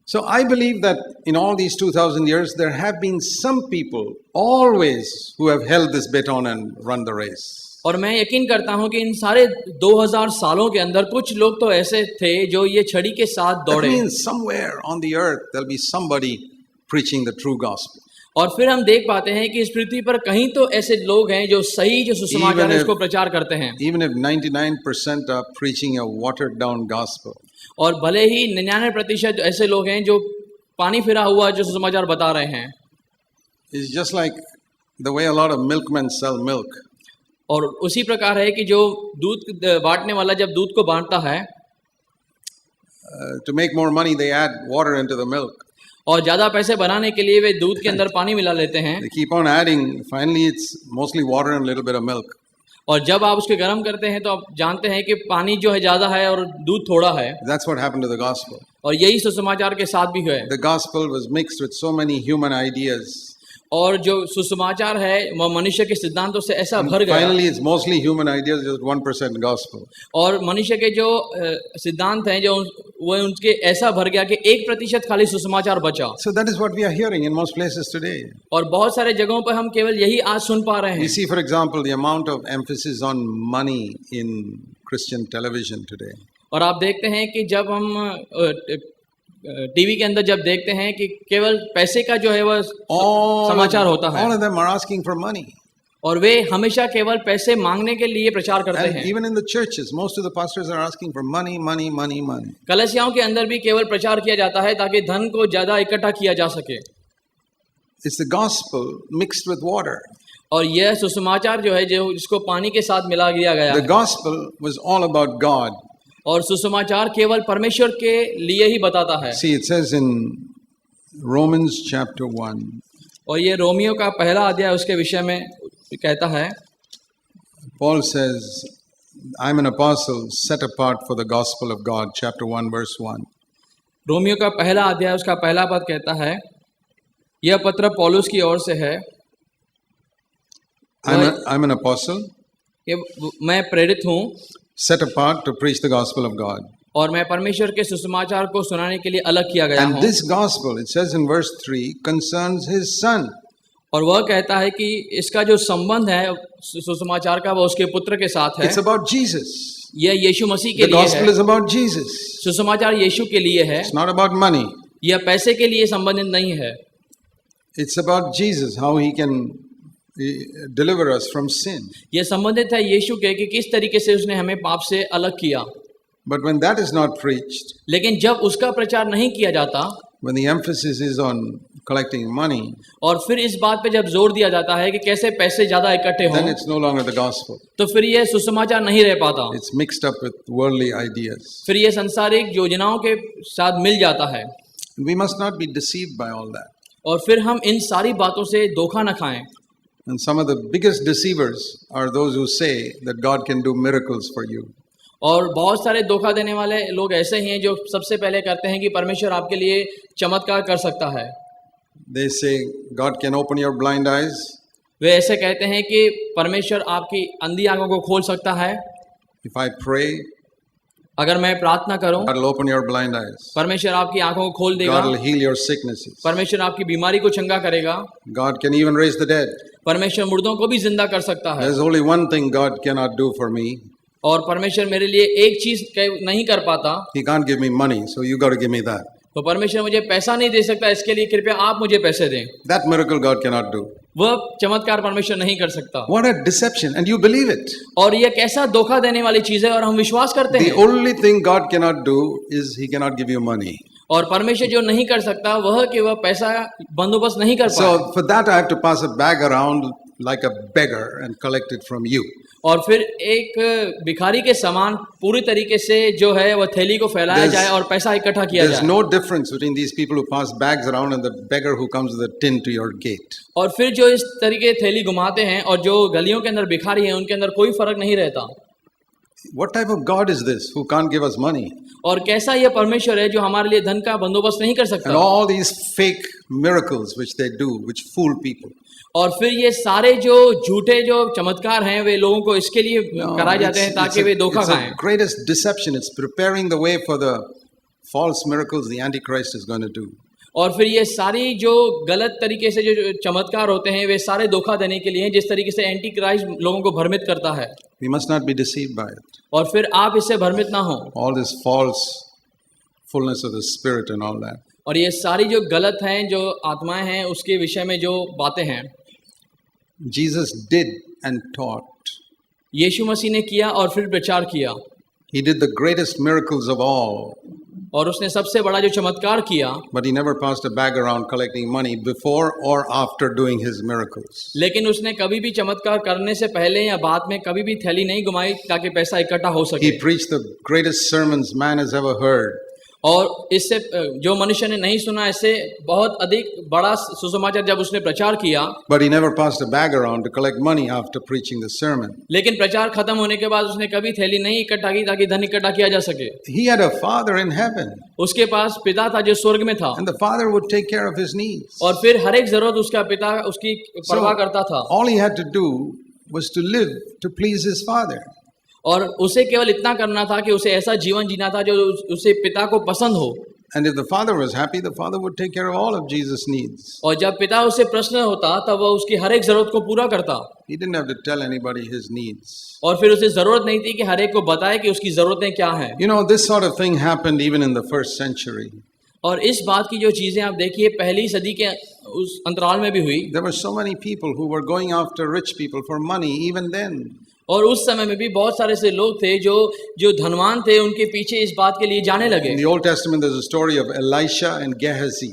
So I believe that in all these 2000 years, there have been some people always who have held this baton and run the race. और मैं यकीन करता हूं कि इन सारे 2000 सालों के अंदर कुछ लोग तो ऐसे थे जो ये छड़ी के साथ That दौड़े। means somewhere on the earth there'll be somebody preaching the true gospel. और फिर हम देख पाते हैं कि इस पृथ्वी पर कहीं तो ऐसे लोग हैं जो सही जो सुसमाचार है उसको प्रचार करते हैं। Even if 99% are preaching a watered down gospel. और भले ही 99% ऐसे लोग हैं जो पानी फिरा हुआ जो सुसमाचार बता रहे हैं। It's just like the way a lot of milkmen sell milk. और उसी प्रकार है कि जो दूध बांटने वाला जब दूध को बांटता है, To make more money, they add water into the milk. और ज्यादा पैसे बनाने के लिए वे दूध के अंदर पानी मिला लेते हैं। They keep on adding. Finally, it's mostly water and a little bit of milk. और जब आप उसके गर्म करते हैं तो आप जानते हैं कि पानी जो है ज्यादा है और दूध थोड़ा है। That's what happened to the gospel. और यही सुसमाचार के साथ भी है। The gospel was mixed with so many human ideas. और जो सुसमाचार है वह मनुष्य के सिद्धांतों से ऐसा भर गया। Finally, it's mostly human ideas, just 1% gospel. और मनुष्य के जो सिद्धांत हैं जो वो उनके ऐसा भर गया कि 1% खाली सुसमाचार बचा। So that is what we are hearing in most places today. और बहुत सारे जगहों पर हम केवल यही आज सुन पा रहे You हैं। see, for example, the amount of emphasis on money in Christian television today. और आप देखते हैं कि जब हम टीवी के अंदर जब देखते हैं कि केवल पैसे का जो है वह समाचार होता है। All of them are asking for money. और वे हमेशा केवल पैसे मांगने के लिए प्रचार करते And हैं। even in the churches, most of the pastors are asking for money, money, money, money. कलीसियाओं के अंदर भी केवल प्रचार किया जाता है ताकि धन को ज्यादा इकट्ठा किया जा सके। It's the gospel mixed with water. और यह सुसमाचार जो है जो जिसको पानी के साथ मिला दिया गया The है। gospel was all about God. और सुसमाचार केवल परमेश्वर के लिए ही बताता है। See, it says in Romans chapter 1. और ये रोमियो का पहला अध्याय उसके विषय में कहता है। Paul says, I'm an apostle set apart for the gospel of God, chapter 1, verse 1. Romeo का पहला अध्याय उसका पहला पद कहता है, यह पत्र पौलुस की ओर से है। I'm an apostle कि मैं प्रेरित हूँ set apart to preach the gospel of God. और मैं परमेश्वर के सुसमाचार को सुनाने के लिए अलग किया गया हूँ। And this gospel, it says in verse 3, concerns his son. और वह कहता है कि इसका जो संबंध है सुसमाचार का वो उसके पुत्र के साथ है। It's about Jesus. यह यीशु मसीह के The लिए gospel है। is about Jesus. सुसमाचार यीशु के लिए है। It's not about money. यह पैसे के लिए संबंधित नहीं है। It's about Jesus, how he can deliver us from sin. यह संबंधित है यीशु के कि किस तरीके से उसने हमें पाप से अलग किया। But when that is not preached, लेकिन जब उसका प्रचार नहीं किया जाता, when the emphasis is on collecting money, और फिर इस बात पे जब जोर दिया जाता है कि कैसे पैसे ज्यादा इकट्ठे then हों, it's no longer the gospel. तो फिर यह सुसमाचार नहीं रह पाता। It's mixed up with worldly ideas. फिर यह संसारिक योजनाओं के साथ मिल जाता है। We must not be deceived by all that. और फिर हम इन सारी बातों से धोखा न खाएं. And some of the biggest deceivers are those who say that God can do miracles for you. और बहुत सारे धोखा देने वाले लोग ऐसे ही हैं जो सबसे पहले कहते हैं कि परमेश्वर आपके लिए चमत्कार कर सकता है. They say God can open your blind eyes. वे ऐसे कहते हैं कि परमेश्वर आपकी अंधी आंखों को खोल सकता है. If I pray, अगर मैं प्रार्थना करूं, God will open your blind eyes. परमेश्वर आपकी आंखों को खोल देगा. God will heal your sicknesses. परमेश्वर आपकी बीमारी को चंगा करेगा. God can even raise the dead. परमेश्वर मुर्दों को भी जिंदा कर सकता है. There's only one thing God cannot do for me. और परमेश्वर मेरे लिए एक चीज नहीं कर पाता. He can't give me money, so you got to give me that. तो परमेश्वर मुझे पैसा नहीं दे सकता, इसके लिए कृपया आप मुझे पैसे दें. That miracle God cannot do. वह चमत्कार परमेश्वर नहीं कर सकता. What a deception, and you believe it. और यह कैसा धोखा देने वाली चीज है और हम विश्वास करते The हैं. only thing God cannot do is He cannot give you money. और परमेश्वर जो नहीं कर सकता वह कि वह पैसा बंदोबस्त नहीं कर पाए. So for that I have to pass a bag around like a beggar and collect it from you. और फिर एक भिखारी के समान पूरी तरीके से जो है वह थैली को फैलाया जाए और पैसा इकट्ठा किया There's जाए. no difference between these people who pass bags around and the beggar who comes with a tin to your gate. और फिर जो इस तरीके थैली घुमाते हैं और जो गलियों के अंदर भिखारी हैं उनके अंदर कोई फर्क नहीं रहता. What type of God is this who can't give us money? और कैसा यह परमेश्वर है जो हमारे लिए धन का बंदोबस्त नहीं कर सकता. And all these fake miracles which they do, which fool people. और फिर ये सारे जो झूठे जो चमत्कार हैं वे लोगों को इसके लिए कराए जाते हैं ताकि वे धोखा खाएं. It's the greatest deception. It's preparing the way for the false miracles the Antichrist is going to do. और फिर ये सारी जो गलत तरीके से जो चमत्कार होते हैं वे सारे धोखा देने के लिए हैं जिस तरीके से एंटी क्राइस्ट लोगों को भ्रमित करता है. We must not be deceived by it. और फिर आप इससे भ्रमित ना हो. All this false fullness of the Spirit and all that. और ये सारी जो गलत हैं जो आत्माएं हैं उसके विषय में जो बातें हैं. Jesus did and taught. यीशु मसीह ने किया और फिर प्रचार किया. He did the greatest miracles of all. और उसने सबसे बड़ा जो चमत्कार किया. But he never passed a bag around collecting money before or after doing his miracles. लेकिन उसने कभी भी चमत्कार करने से पहले या बाद में कभी भी थैली नहीं घुमाई ताकि पैसा इकट्ठा हो सके. He preached the greatest sermons man has ever heard. और इससे जो मनुष्य ने नहीं सुना इससे बहुत अधिक बड़ा सुसमाचार जब उसने प्रचार किया. But he never passed a bag around to collect money after preaching the sermon. लेकिन प्रचार खत्म होने के बाद उसने कभी थैली नहीं इकट्ठा की ताकि धन इकट्ठा किया जा सके. He had a father in heaven. उसके पास पिता था जो स्वर्ग में था. And the father would take care of his needs. और फिर हर एक जरूरत उसका पिता उसकी परवाह करता था. All he had to do was to live to please his father. और उसे केवल इतना करना था कि उसे ऐसा जीवन जीना था जो उसे पिता को पसंद हो. And if the father was happy, the father would take care of all of Jesus' needs. और जब पिता उसे प्रश्न होता तब वह उसकी हर एक जरूरत को पूरा करता. He didn't have to tell anybody his needs. और फिर उसे जरूरत नहीं थी कि हर एक को बताए कि उसकी जरूरतें क्या हैं. You know, this sort of thing happened even in the first century. और इस बात की जो चीजें आप देखिए पहली सदी के उस अंतराल में भी हुई. There were so many people who were going after rich people for money even then. और उस समय में भी बहुत सारे से लोग थे जो धनवान थे उनके पीछे इस बात के लिए जाने लगे. In the Old Testament there's a story of Elisha and Gehazi.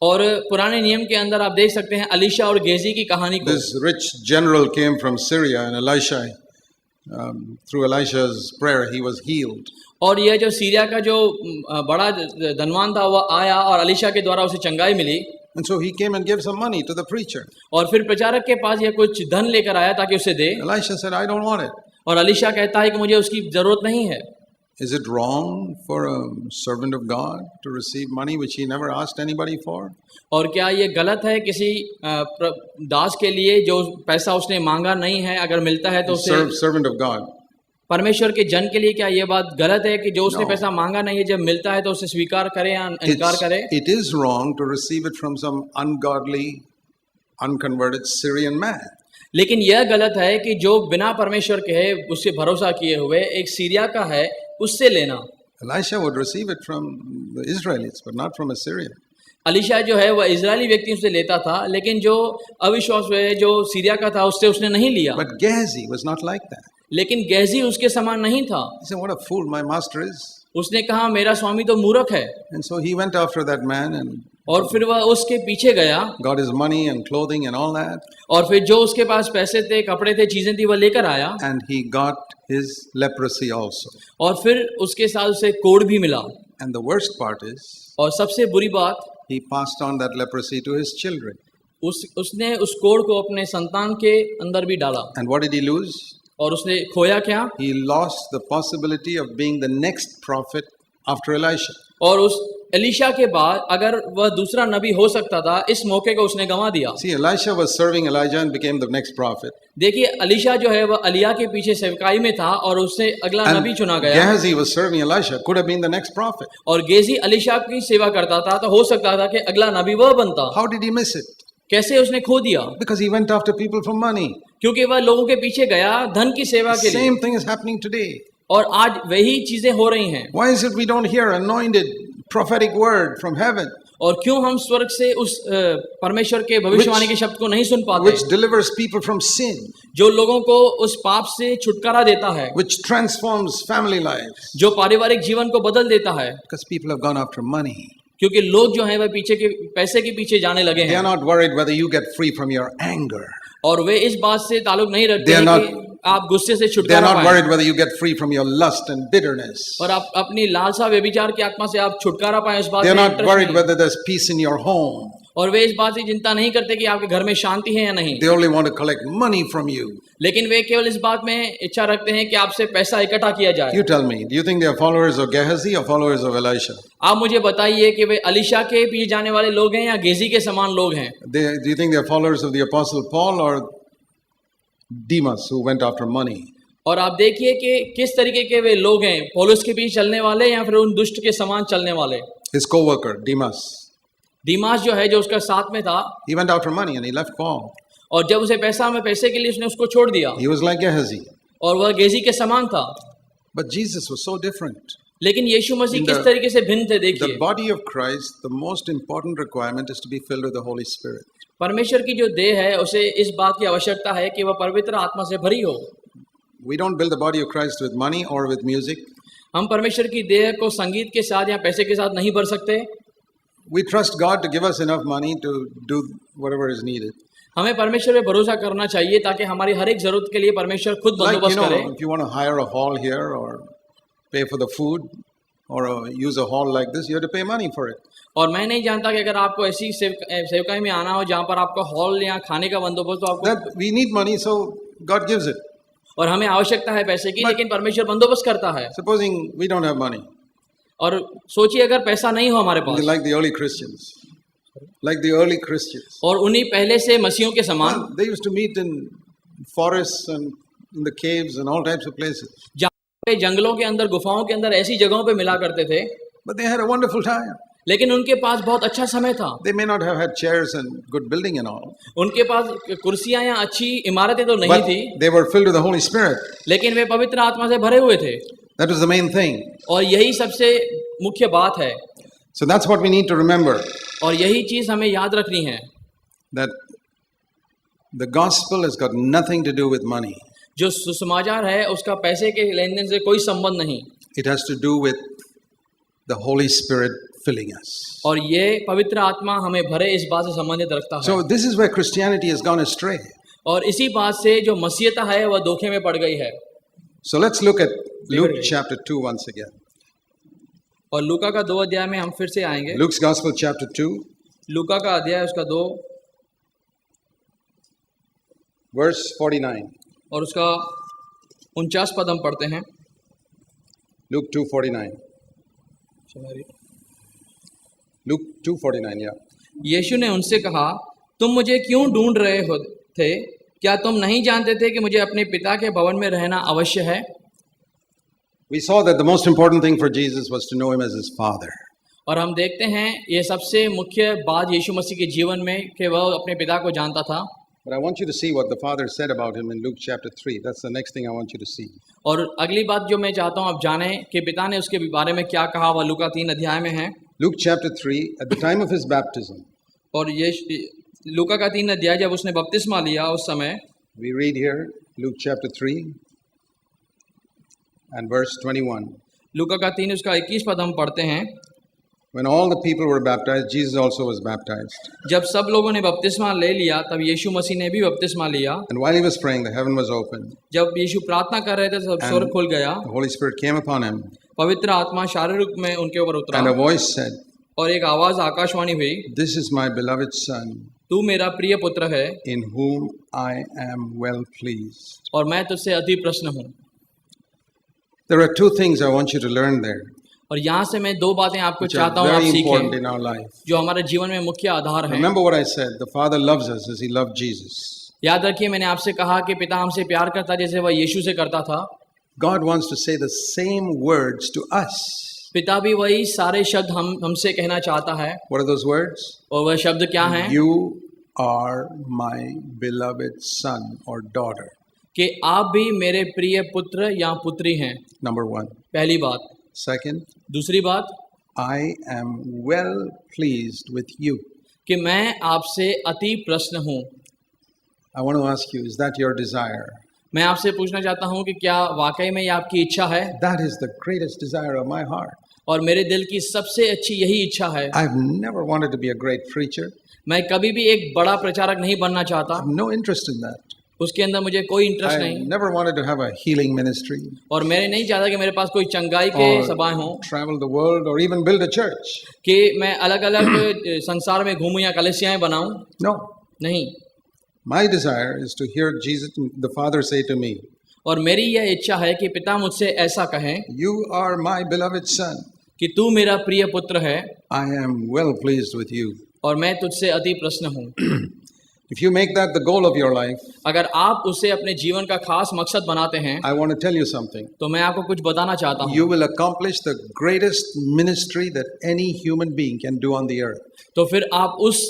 और पुराने नियम के अंदर आप देख सकते हैं अलीशा और गेजी की कहानी को. This rich general came from Syria and Elisha, through Elisha's prayer, he was healed. और यह जो सीरिया का जो बड़ा धनवान था वह आया और अलीशा के द्वारा उसे चंगाई मिली. And so he came and gave some money to the preacher. और फिर प्रचारक के पास यह कुछ धन लेकर आया ताकि उसे दे. Elisha said, I don't want it. और अलीशा कहता है कि मुझे उसकी जरूरत नहीं है. Is it wrong for a servant of God to receive money which he never asked anybody for? और क्या ये गलत है किसी दास के लिए जो पैसा उसने मांगा नहीं है अगर मिलता है तो उसे. Servant of God. परमेश्वर के जन के लिए क्या ये बात गलत है कि जो उसने पैसा मांगा नहीं है जब मिलता है तो उसे स्वीकार करे या इनकार करे. It is wrong to receive it from some ungodly, unconverted Syrian man. लेकिन यह गलत है कि जो बिना परमेश्वर के है उससे भरोसा किए हुए एक सीरिया का है उससे लेना. Elisha would receive it from the Israelites, but not from Assyria. Alisha जो है वह इजरायली व्यक्ति से लेता था लेकिन जो अविश्वास है जो सीरिया का था उससे उसने नहीं लिया. But Gehazi was not like that. लेकिन गेजी उसके समान नहीं था. He said, what a fool my master is. उसने कहा मेरा स्वामी तो मूर्ख है. And so he went after that man and और फिर वह उसके पीछे गया, got his money and clothing and all that, और फिर जो उसके पास पैसे थे, कपड़े थे, चीजें थी, वह लेकर आया, and he got his leprosy also. और फिर उसके साथ उसे कोढ़ भी मिला। And the worst part is, और सबसे बुरी बात, he passed on that leprosy to his children. उसने उस कोढ़ को अपने संतान के अंदर भी डाला। And what did he lose? और उसने खोया क्या? He lost the possibility of being the next prophet after Elisha. और उस एलीशा के बाद अगर वह दूसरा नबी हो सकता था, इस मौके को उसने गंवा दिया। See, Elisha was serving Elijah and became the next prophet. देखिए, एलीशा जो है वह एलिय्याह के पीछे सेवकाई में था और उससे अगला नबी चुना गया। Gehazi was serving Elisha, could have been the next prophet. और गेजी एलीशा की सेवा करता था, तो हो सकता था कि अगला नबी वह बनता। How did he miss it? कैसे उसने खो दिया? Because he went after people for money. क्योंकि वह लोगों के पीछे गया धन की सेवा के लिए। Same thing is happening today. और आज वही चीजें हो रही हैं। Why is it we don't hear anointed prophetic word from heaven? और क्यों हम स्वर्ग से उस परमेश्वर के भविष्यवाणी के शब्द को नहीं सुन पाते? Which delivers people from sin. जो लोगों को उस पाप से छुटकारा देता है। Which transforms family lives. जो पारिवारिक जीवन को बदल देता है। Because people have gone after money. क्योंकि लोग जो हैं वह पीछे के पैसे के पीछे जाने लगे They हैं। are not worried whether you get free from your anger. और वे इस बात से ताल्लुक नहीं रखते हैं कि आप गुस्से से They are छुटकारा not पाएं। worried whether you get free from your lust and bitterness. और आप अपनी लालसा व्यभिचार की आत्मा से आप छुटकारा पाएं, इस बात They are में not interest worried नहीं। whether there's peace in your home. और वे इस बात से चिंता नहीं करते कि आपके घर में शांति है या नहीं। They only want to collect money from you. लेकिन वे केवल इस बात में इच्छा रखते हैं कि आपसे पैसा इकट्ठा किया जाए। You tell me, do you think they are followers of Gehazi or followers of Elisha? आप मुझे बताइए कि वे एलीशा के पीछे जाने वाले लोग हैं या गेजी के समान लोग हैं? Do you think they are followers of the Apostle Paul or Demas who went after money? और आप देखिए कि किस तरीके के वे लोग हैं, पौलुस के पीछे चलने वाले या फिर उन दुष्ट के समान चलने वाले? His co-worker Demas. दीमास जो है, जो उसका साथ में था, he went after money and he left Paul. और जब उसे पैसे के लिए उसने उसको छोड़ दिया, He was like Gehazi. और वह गेजी के समान था। But Jesus was so different. लेकिन यीशु मसीह किस तरीके से भिन्न थे, देखिए। The body of Christ, the most important requirement is to be filled with the Holy Spirit. परमेश्वर की जो देह है, उसे इस बात की आवश्यकता है कि वह पवित्र आत्मा से भरी हो। We don't build the body of Christ with money or with music. हम परमेश्वर की देह को संगीत के साथ या पैसे के साथ नहीं भर सकते। We trust God to give us enough money to do whatever is needed. हमें परमेश्वर पे भरोसा करना चाहिए ताकि हमारी हर एक जरूरत के लिए परमेश्वर खुद बंदोबस्त करे। If you want to hire a hall here or pay for the food or use a hall like this, you have to pay money for it. और मैं नहीं जानता कि अगर आपको ऐसी सेवकाई में आना हो जहाँ पर आपका हॉल या खाने का बंदोबस्त हो, आपको we need money, so God gives it. और हमें आवश्यकता है पैसे की, लेकिन परमेश्वर बंदोबस्त करता है। Supposing we don't have money. और सोचिए अगर पैसा नहीं हो हमारे पास, like the early Christians, और उन्हीं पहले से मसीहों के समान, they used to meet in forests and in the caves and all types of places. जहाँ पे जंगलों के अंदर, गुफाओं के अंदर ऐसी जगहों पे मिला करते थे। But they had a wonderful time. लेकिन उनके पास बहुत अच्छा समय था। They may not have had chairs and good building and all. उनके पास कुर्सियां या अच्छी इमारतें तो नहीं थी। They were filled with the Holy Spirit. लेकिन वे पवित्र आत्मा से भरे हुए थे। That was the main thing. और यही सबसे मुख्य बात है। So that's what we need to remember. और यही चीज हमें याद रखनी है। That the gospel has got nothing to do with money. जो सुसमाचार है उसका पैसे के लेन देन से कोई संबंध नहीं। It has to do with the Holy Spirit filling us. और ये पवित्र आत्मा हमें भरे, इस बात से संबंधित रखता है। So this is where Christianity has gone astray. और इसी बात से जो मसीहता है वह धोखे में पड़ गई है। So let's look at Luke chapter 2 once again. और लूका का 2 अध्याय में हम फिर से आएंगे। Luke's Gospel chapter 2. लूका का अध्याय उसका 2 verse 49. और उसका 49 पद हम पढ़ते हैं। Luke 2:49. Luke 2:49, yeah. यीशु ने उनसे कहा, तुम मुझे क्यों ढूंढ रहे हो थे? क्या तुम नहीं जानते थे कि मुझे अपने पिता के भवन में रहना अवश्य है? We saw that the most important thing for Jesus was to know him as his father. और हम देखते हैं ये सबसे मुख्य बात यीशु मसीह के जीवन में कि वह अपने पिता को जानता था। But I want you to see what the Father said about him in Luke chapter 3. That's the next thing I want you to see. और अगली बात जो मैं चाहता हूँ आप जानें कि पिता ने उसके बारे में क्या कहा, वह लूका 3 अध्याय में है। Luke chapter 3, at the time of his baptism. और ये लूका का 3 अध्याय जब उसने बपतिस्मा लिया उस समय, we read here Luke chapter 3 and verse 21. लूका का 3 उसका 21 पद हम पढ़ते हैं। When all the people were baptized, Jesus also was baptized. जब सब लोगों ने बपतिस्मा ले लिया तब यीशु मसीह ने भी बपतिस्मा लिया. And while he was praying, the heaven was open. जब यीशु प्रार्थना कर रहे थे तब स्वर्ग खुल गया. The Holy Spirit came upon him. पवित्र आत्मा शारीरिक रूप में उनके ऊपर उतरा. And a voice said, और एक आवाज आकाशवाणी हुई, "This is my beloved son, तू मेरा प्रिय पुत्र है in whom I am well pleased." और मैं तुझसे अति प्रसन्न हूँ. There are two things I want you to learn there, और यहाँ से मैं दो बातें आपको which are चाहता हूँ आप very important सीखें in our life. जो हमारे जीवन में मुख्य आधार है. Remember what I said, the Father loves us as he loved Jesus. याद रखिए मैंने आपसे कहा कि पिता हमसे प्यार करता जैसे वह यीशु से करता था. God wants to say the same words to us. पिता भी वही सारे शब्द हमसे कहना चाहता है. What are those words? और वह शब्द क्या हैं? You are my beloved son or daughter. कि आप भी मेरे प्रिय पुत्र या पुत्री हैं. Number one. पहली बात. Second, दूसरी बात, I am well pleased with you. कि मैं आपसे अति प्रसन्न हूँ. I want to ask you, is that your desire? मैं आपसे पूछना चाहता हूँ कि क्या वाकई में ये आपकी इच्छा है? That is the greatest desire of my heart. और मेरे दिल की सबसे अच्छी यही इच्छा है. I've never wanted to be a great preacher. मैं कभी भी एक बड़ा प्रचारक नहीं बनना चाहता. I have no interest in that. उसके अंदर मुझे कोई इंटरेस्ट I नहीं. never wanted to have a healing ministry. और मैंने नहीं चाहता कि मेरे पास कोई चंगाई के सभाएं हों, travel the world or even build a church. कि मैं अलग अलग संसार में घूमूं या कलीसियाएं बनाऊं. No. नहीं. My desire is to hear Jesus, the Father, say to me, और मेरी यह इच्छा है कि पिता मुझसे ऐसा कहें, "You are my beloved son. कि तू मेरा प्रिय पुत्र है I am well pleased with you." और मैं तुझसे अति प्रसन्न हूँ. If you make that the goal of your life, अगर आप उसे अपने जीवन का खास मकसद बनाते हैं, I want to tell you something. तो मैं आपको कुछ बताना चाहता हूँ. You will accomplish the greatest ministry that any human being can do on the earth. तो फिर आप उस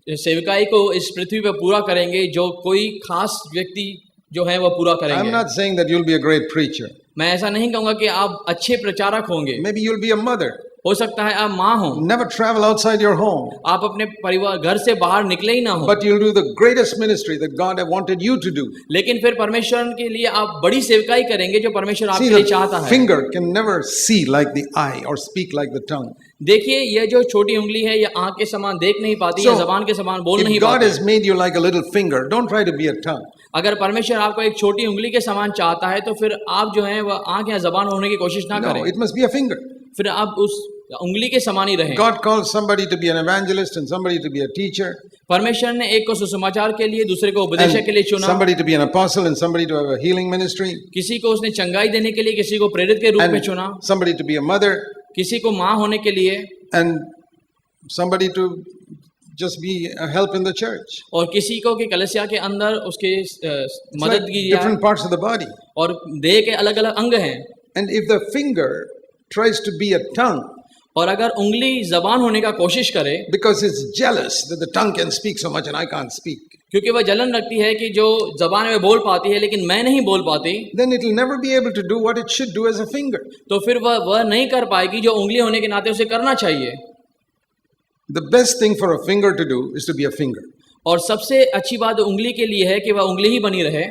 सेवकाई को इस पृथ्वी पर पूरा करेंगे जो कोई खास व्यक्ति जो है वो पूरा I'm करेंगे. not saying that you'll be a great preacher. मैं ऐसा नहीं कहूँगा कि आप अच्छे प्रचारक होंगे. Maybe you'll be a mother. हो सकता है आप माँ हो, Never travel outside your home. आप अपने परिवार घर से बाहर निकले ही ना हो, But you'll do the greatest ministry that God had wanted you to do. लेकिन फिर परमेश्वर के लिए आप बड़ी सेवकाई करेंगे जो परमेश्वर See, आपके लिए चाहता the है. finger can never see like the eye or speak like the tongue. देखिए ये जो छोटी उंगली है ये आँख के समान देख नहीं पाती, या जबान के समान बोल नहीं If God पाती. has made you like a little finger, don't try to be a tongue. अगर परमेश्वर आपको एक छोटी उंगली के समान चाहता है तो फिर आप जो है वह आँख या जबान होने की कोशिश ना No, करें. it must be a finger. फिर आप उस उंगली के समान ही रहें. God calls somebody to be an evangelist and somebody to be a teacher, परमेश्वर ने एक को सुसमाचार के लिए, दूसरे को उपदेशक के लिए and चुना. somebody to be an apostle and somebody to have a healing ministry, किसी को उसने चंगाई देने के लिए, किसी को प्रेरित के रूप में and चुना, somebody to be a mother, किसी को माँ होने के लिए, and somebody to just be a help in the church. और किसी को कि कलीसिया के अंदर उसके It's मदद like की जाए. different parts of the body. और देह के अलग अलग अंग हैं. And if the finger tries to be a tongue और अगर उंगली जबान होने का कोशिश करे, because it's jealous that the tongue can speak so much and I can't speak, क्योंकि वह जलन रखती है कि जो जबान में बोल पाती है लेकिन मैं नहीं बोल पाती, then it will never be able to do what it should do as a finger. तो फिर वह नहीं कर पाएगी जो उंगली होने के नाते उसे करना चाहिए. The best thing for a finger to do is to be a finger. और सबसे अच्छी बात उंगली के लिए है कि वह उंगली ही बनी रहे.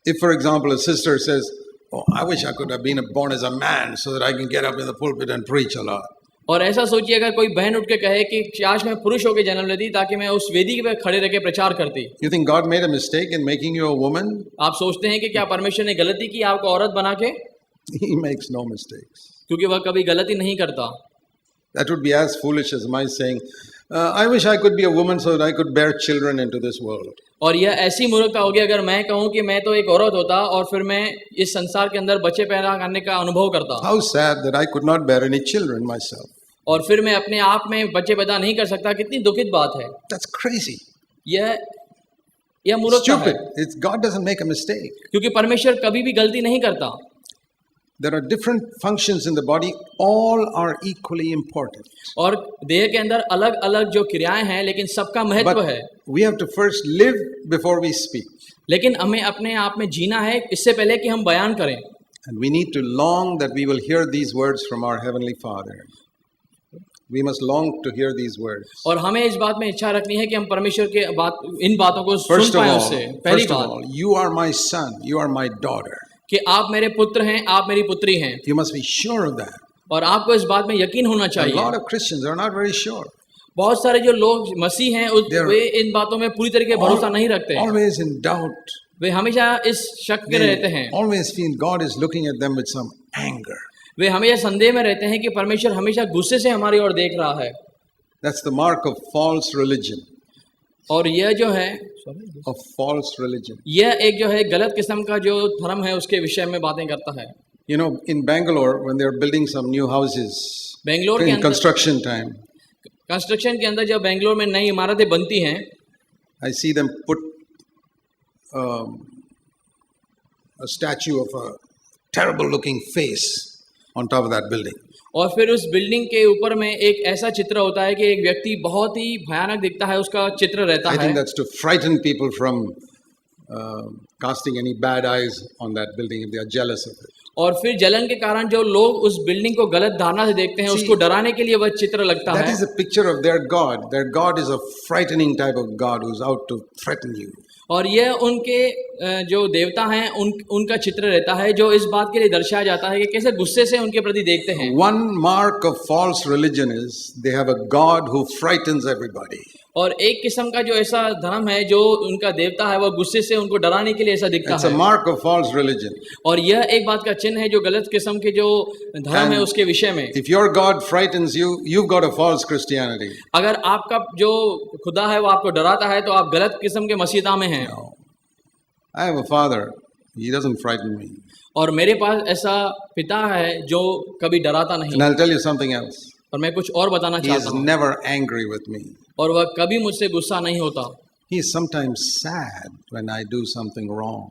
If, for example, a sister says, "Oh, I wish I could have been born as a man so that I can get up in the pulpit and preach a lot." और ऐसा सोचिए अगर कोई बहन उठ के कहे कि काश मैं पुरुष होकर जन्म लेती ताकि मैं उस वेदी पे खड़े रह के प्रचार करती. You think God made a mistake in making you a woman? आप सोचते हैं कि क्या परमेश्वर ने गलती की आपको औरत बना के? He makes no mistakes. क्योंकि वह कभी गलती नहीं करता. That would be as foolish as my saying, "I wish I could be a woman so that I could bear children into this world." और यह ऐसी मूर्खता होगी अगर मैं कहूँ कि मैं तो एक औरत होता और फिर मैं इस संसार के अंदर बच्चे पैदा करने का अनुभव करता. How sad that I could not bear any children myself. और फिर मैं अपने आप में बच्चे पैदा नहीं कर सकता. कितनी दुखित बात है. That's crazy. यह मूर्खता है. Stupid. God doesn't make a mistake. क्योंकि परमेश्वर कभी भी गलती नहीं करता. There are different functions in the body. All are equally important. और देह के अंदर अलग अलग जो क्रियाएं हैं लेकिन सबका महत्व है. We have to first live before we speak. लेकिन हमें अपने आप में जीना है इससे पहले कि हम बयान करें. And we need to long that we will hear these words from our Heavenly Father. We must long to hear these words. और हमें इस बात में इच्छा रखनी है कि हम परमेश्वर के इन बातों को सुन पाएं उससे. पहली बात, you are my son, you are my daughter. कि आप मेरे पुत्र हैं, आप मेरी पुत्री हैं. You must be sure of that. और आपको इस बात में यकीन होना A चाहिए। lot of Christians are not very sure. बहुत सारे जो लोग मसीह हैं वे इन बातों में पूरी तरीके भरोसा नहीं रखते हैं। Always in doubt. वे हमेशा इस शक में रहते हैं। They always feel God is looking at them with some anger. वे हमेशा संदेह में रहते हैं कि परमेश्वर हमेशा गुस्से से हमारी ओर देख रहा है। That's the mark of false religion. और यह जो है Of false religion. यह एक जो है गलत किस्म का जो धर्म है उसके विषय में बातें करता है। You know, in Bangalore, when they are building some new houses, Bangalore के in अंदर construction time, कंस्ट्रक्शन के अंदर जब बेंगलोर में नई इमारतें बनती हैं, I see them put a statue of a terrible-looking face on top of that building. और फिर उस बिल्डिंग के ऊपर में एक ऐसा चित्र होता है कि एक व्यक्ति बहुत ही भयानक दिखता है, उसका चित्र रहता I है। think that's to frighten people from casting any bad eyes on that building if they are jealous of it. और फिर जलन के कारण जो लोग उस बिल्डिंग को गलत धारणा से देखते हैं, उसको डराने के लिए वह चित्र लगता That है। is a picture of their God. Their God is a frightening type of God who's out to threaten you. और यह उनके जो देवता हैं उनका चित्र रहता है, जो इस बात के लिए दर्शाया जाता है कि कैसे गुस्से से उनके प्रति देखते हैं। One mark of false religion is they have a God who frightens everybody. और एक किस्म का जो ऐसा धर्म है जो उनका देवता है, वह गुस्से से उनको डराने के लिए ऐसा दिखता It's a है। mark of false religion. और यह एक बात का चिन्ह है जो गलत किस्म के जो धर्म है उसके विषय में। If your God frightens you, you've got a false Christianity. अगर आपका जो खुदा है वो आपको डराता है तो आप गलत किस्म के मसीहा में हैं। No. I have a father. He doesn't frighten me. और मेरे पास ऐसा पिता है जो कभी डराता नहीं। And I'll tell you something else. और मैं कुछ और बताना He is चाहता हूँ। never angry with me. और वह कभी मुझसे गुस्सा नहीं होता। He is sometimes sad when I do something wrong,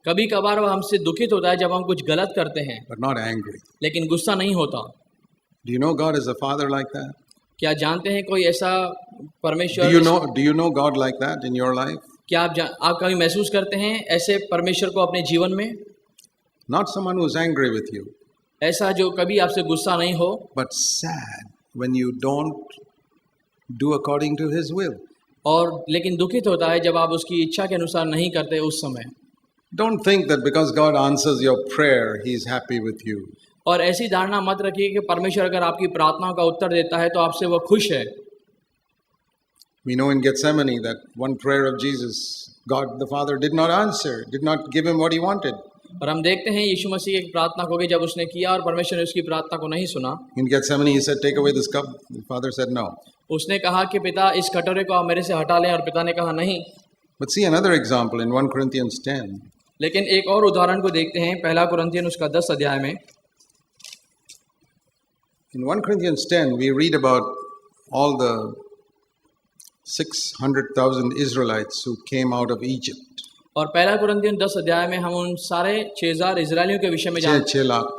कभी कभार वह हमसे दुखित होता है जब हम कुछ गलत करते हैं, but not angry. लेकिन गुस्सा नहीं होता। Do you know God is a father like that? क्या जानते हैं कोई ऐसा परमेश्वर? Do you know God like that in your life? क्या आप कभी महसूस करते हैं ऐसे परमेश्वर को अपने जीवन में? Not someone who's angry with you, ऐसा जो कभी आपसे गुस्सा नहीं हो, but sad when you don't do according to his will. और लेकिन दुखित होता है जब आप उसकी इच्छा के अनुसार नहीं करते उस समय। Don't think that because God answers your prayer, he's happy with you. और ऐसी धारणा मत रखिए कि परमेश्वर अगर आपकी प्रार्थनाओं का उत्तर देता है तो आपसे वह खुश है। We know in Gethsemane that one prayer of Jesus, God the Father did not answer, did not give him what he wanted. और हम देखते हैं यीशु मसीह एक प्रार्थना को भी जब उसने किया और परमेश्वर ने उसकी प्रार्थना को नहीं सुना। In Gethsemane, he said, "Take away this cup." The Father said, "No." उसने कहा कि पिता इस कटोरे को आप मेरे से हटा लें, और पिता ने कहा नहीं। But see another example in 1 Corinthians 10. लेकिन एक और उदाहरण को देखते हैं 1 कुरिन्थियन उसका 10 अध्याय में। In 1 Corinthians 10, we read about all the 600,000 Israelites who came out of Egypt. और 1 कुरिन्थियन 10 अध्याय में हम उन सारे 6,000 इजरायलियों के विषय में 6 lakh.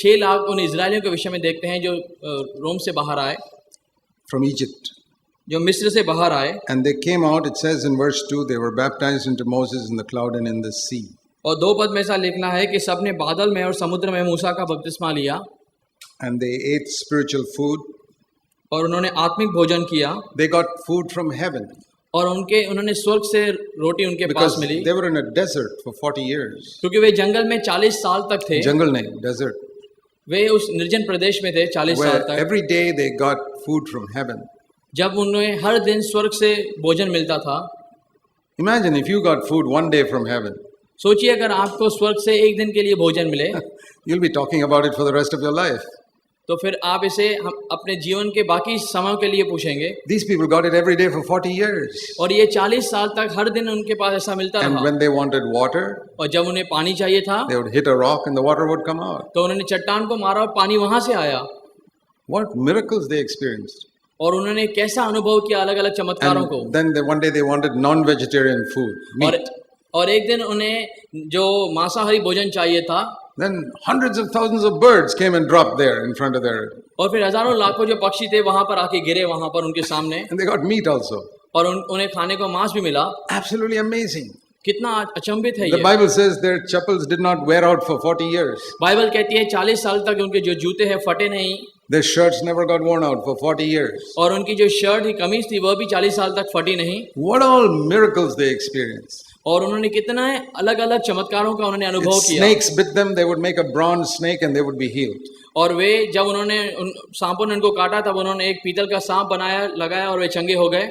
6 लाख उन इजरायलियों के विषय में देखते हैं जो रोम से बाहर आए, From Egypt. जो मिस्र से बाहर आए। And they came out, it says in verse 2, they were baptized into Moses in the cloud and in the sea. और 2 पद में ऐसा लिखना है कि सबने बादल में और समुद्र में मूसा का बपतिस्मा लिया। And they ate spiritual food. और उन्होंने आत्मिक भोजन किया। They got food from heaven. और उन्होंने स्वर्ग से रोटी उनके पास Because milli, they were in a desert for 40 years. क्योंकि वे जंगल में 40 साल तक थे। Jungle nahi, desert. वे उस निर्जन प्रदेश में थे 40 साल Where तक। every day they got food from heaven. जब उन्हें हर दिन स्वर्ग से भोजन मिलता था। Imagine if you got food one day from heaven. सोचिए अगर आपको स्वर्ग से एक दिन के लिए भोजन मिले, You'll be talking about it for the rest of your life. तो फिर आप इसे हम अपने जीवन के बाकी समय के लिए पूछेंगे। These people got it every day for 40 years. और ये 40 साल तक हर दिन उनके पास ऐसा मिलता And रहा। when they wanted water, और जब उन्हें पानी चाहिए था they would hit a rock and the water would come out. तो उन्होंने चट्टान को मारा और पानी वहां से आया। What miracles they experienced. और उन्होंने कैसा अनुभव किया अलग अलग चमत्कारों को। And then one day they wanted non-vegetarian food, meat. और एक दिन उन्हें जो मांसाहारी भोजन चाहिए था। Then hundreds of thousands of birds came and dropped there in front of their. और फिर हजारों लाखों जो पक्षी थे वहां पर आके गिरे वहां पर उनके सामने। And they got meat also. और उन्हें खाने को मांस भी मिला। Absolutely amazing. कितना अचंभित है The ये। Bible says their chappals did not wear out for 40 years. Bible कहती है 40 साल तक उनके जो जूते हैं फटे नहीं। Their shirts never got worn out for 40 years. और उनकी जो शर्ट ही कमीज थी वह भी 40 साल तक फटी नहीं। What all miracles they experienced. और उन्होंने कितना अलग अलग चमत्कारों का उन्होंने अनुभव किया। Snakes bit them, they would make a bronze snake and they would be healed. और वे जब उन्होंने सांपों ने उनको काटा तब उन्होंने एक पीतल का सांप बनाया लगाया और वे चंगे हो गए।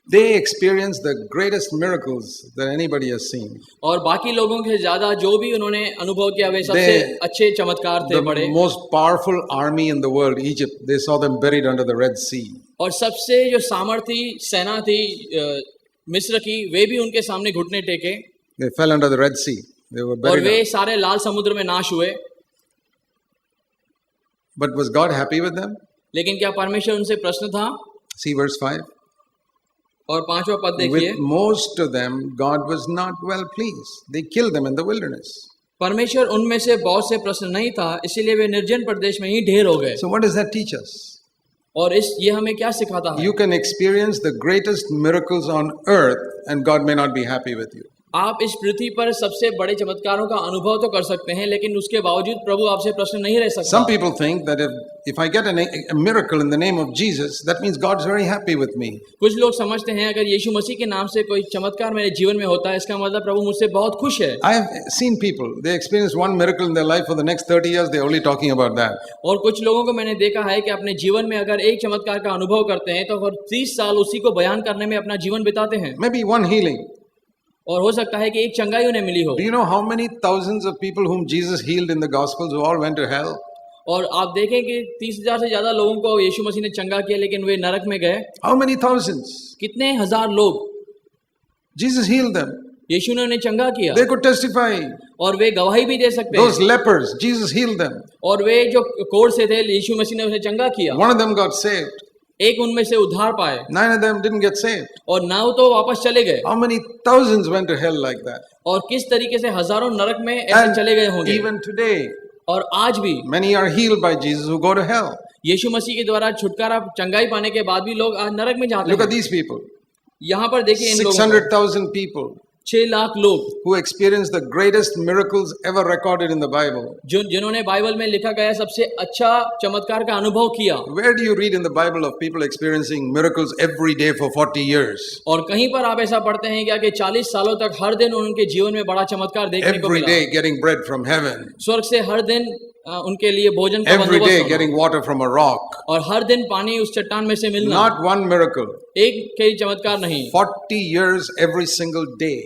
They experienced the greatest miracles that anybody has seen. और बाकी लोगों के ज्यादा जो भी उन्होंने अनुभव किया वे सबसे अच्छे चमत्कार थे बड़े। The most powerful army in the world, Egypt, they saw them buried under the Red Sea. और सबसे जो सामर्थी सेना थी मिस्र की वे भी उनके सामने घुटने टेके। They fell under the Red Sea. They were buried. और वे सारे लाल समुद्र में नाश हुए। But was God happy with them? लेकिन क्या परमेश्वर उनसे प्रसन्न था? See verse 5. और 5वां पद देखिए। With most of them, God was not well pleased. They killed them in the wilderness. परमेश्वर उनमें से बहुत से प्रसन्न नहीं था, इसीलिए वे निर्जन प्रदेश में ही ढेर हो गए। So what does that teach us? और ये हमें क्या सिखाता है? You can experience the greatest miracles on earth and God may not be happy with you. आप इस पृथ्वी पर सबसे बड़े चमत्कारों का अनुभव तो कर सकते हैं, लेकिन उसके बावजूद प्रभु आपसे प्रसन्न नहीं रह सकता। Some people think that if I get a miracle in the name of Jesus, that means God's very happy with me. कुछ लोग समझते हैं अगर यीशु मसीह के नाम से कोई चमत्कार मेरे जीवन में होता है, इसका मतलब प्रभु मुझसे बहुत खुश है। I have seen people, they experience one miracle in their life, for the next 30 years they're only talking about that. और कुछ लोगों को मैंने देखा है कि अपने जीवन में अगर एक चमत्कार का अनुभव करते हैं तो फिर 30 साल उसी को बयान करने में अपना जीवन बिताते हैं। Maybe one healing. और हो सकता है कि एक चंगाई उन्हें मिली हो। Do you know how many thousands of people whom Jesus healed in the Gospels who all went to hell? और आप देखें कि 30,000 से ज्यादा लोगों को यीशु मसीह ने चंगा किया, लेकिन वे नरक में गए। How many thousands? कितने हजार लोग? Jesus healed them. यीशु ने उन्हें चंगा किया। They could testify. और वे गवाही भी दे सकते हैं। Those lepers, Jesus healed them. और वे जो कोढ़ से थे, यीशु मसीह ने उन्हें चंगा किया। One of them got saved. एक उनमें से उद्धार पाए। 9 of them didn't get saved. और 9 तो वापस चले गए। How many thousands went to hell like that? और किस तरीके से हजारों नरक में ऐसे चले गए होंगे। Even today, और आज भी many are healed by Jesus who go to hell. यीशु मसीह के द्वारा छुटकारा चंगाई पाने के बाद भी लोग आज नरक में जाते हैं। Look at these people. यहाँ पर देखिए इन लोगों को। 600,000 people. 6 लाख लोग who experienced the greatest miracles ever recorded in the Bible. जिन्होंने बाइबल में लिखा गया सबसे अच्छा चमत्कार का अनुभव किया। Where do you read in the Bible of people experiencing miracles every day for 40 years? और कहीं पर आप ऐसा पढ़ते हैं क्या कि 40 सालों तक हर दिन उनके जीवन में बड़ा चमत्कार देखने को मिला। Every day getting bread from heaven. स्वर्ग से हर दिन उनके लिए भोजन का Every day getting water from a rock. और हर दिन पानी उस चट्टान में से मिलना। Not one miracle. एक कई चमत्कार नहीं। 40 years every single day.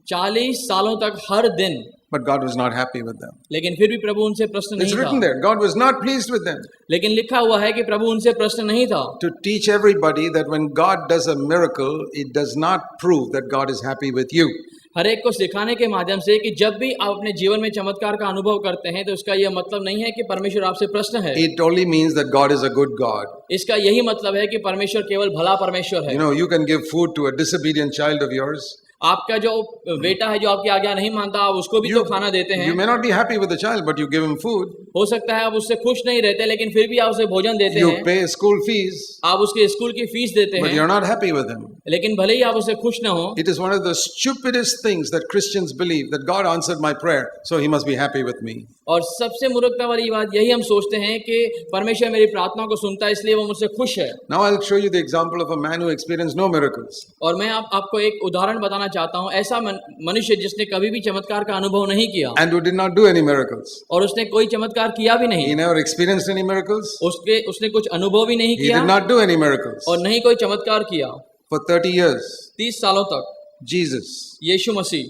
40 सालों तक हर दिन। But God was not happy with them. लेकिन फिर भी प्रभु उनसे प्रसन्न नहीं था। It's written there. God was not pleased with them. लेकिन लिखा हुआ है कि प्रभु उनसे प्रसन्न नहीं था। To teach everybody that when God does a miracle, it does not prove that God is happy with you. हर एक को सिखाने के माध्यम से कि जब भी आप अपने जीवन में चमत्कार का अनुभव करते हैं तो इसका यह मतलब नहीं है कि परमेश्वर आपसे प्रसन्न है। It only means that God is a good God. इसका यही मतलब है कि परमेश्वर केवल भला परमेश्वर है। You know, you can give food to a disobedient child of yours. आपका जो बेटा है जो आपकी आज्ञा नहीं मानता, आप उसको भी तो खाना देते हैं। You may not be happy with the child, but you give him food. हो सकता है आप उससे खुश नहीं रहते, लेकिन फिर भी आप उसे भोजन देते हैं। You pay school fees. आप उसके स्कूल की फीस देते हैं। But you're not happy with him. लेकिन भले ही आप उससे खुश ना हो। It is one of the stupidest things that Christians believe, that God answered my prayer, so he must be happy with me. और सबसे मूर्खता वाली बात यही हम सोचते हैं कि परमेश्वर मेरी प्रार्थना को सुनता है इसलिए वो मुझसे खुश है। Now I'll show you the example of a man who experienced no miracles. और मैं आपको एक उदाहरण बताना चाहता हूँ, ऐसा मनुष्य जिसने कभी भी चमत्कार का अनुभव नहीं किया। And who did not do any miracles. और उसने कोई चमत्कार किया भी नहीं। He never experienced any miracles. उसने कुछ अनुभव भी नहीं किया। He did not do any miracles. और नहीं कोई चमत्कार किया। For 30 years. 30 सालों तक। Jesus. Yeshu Masih.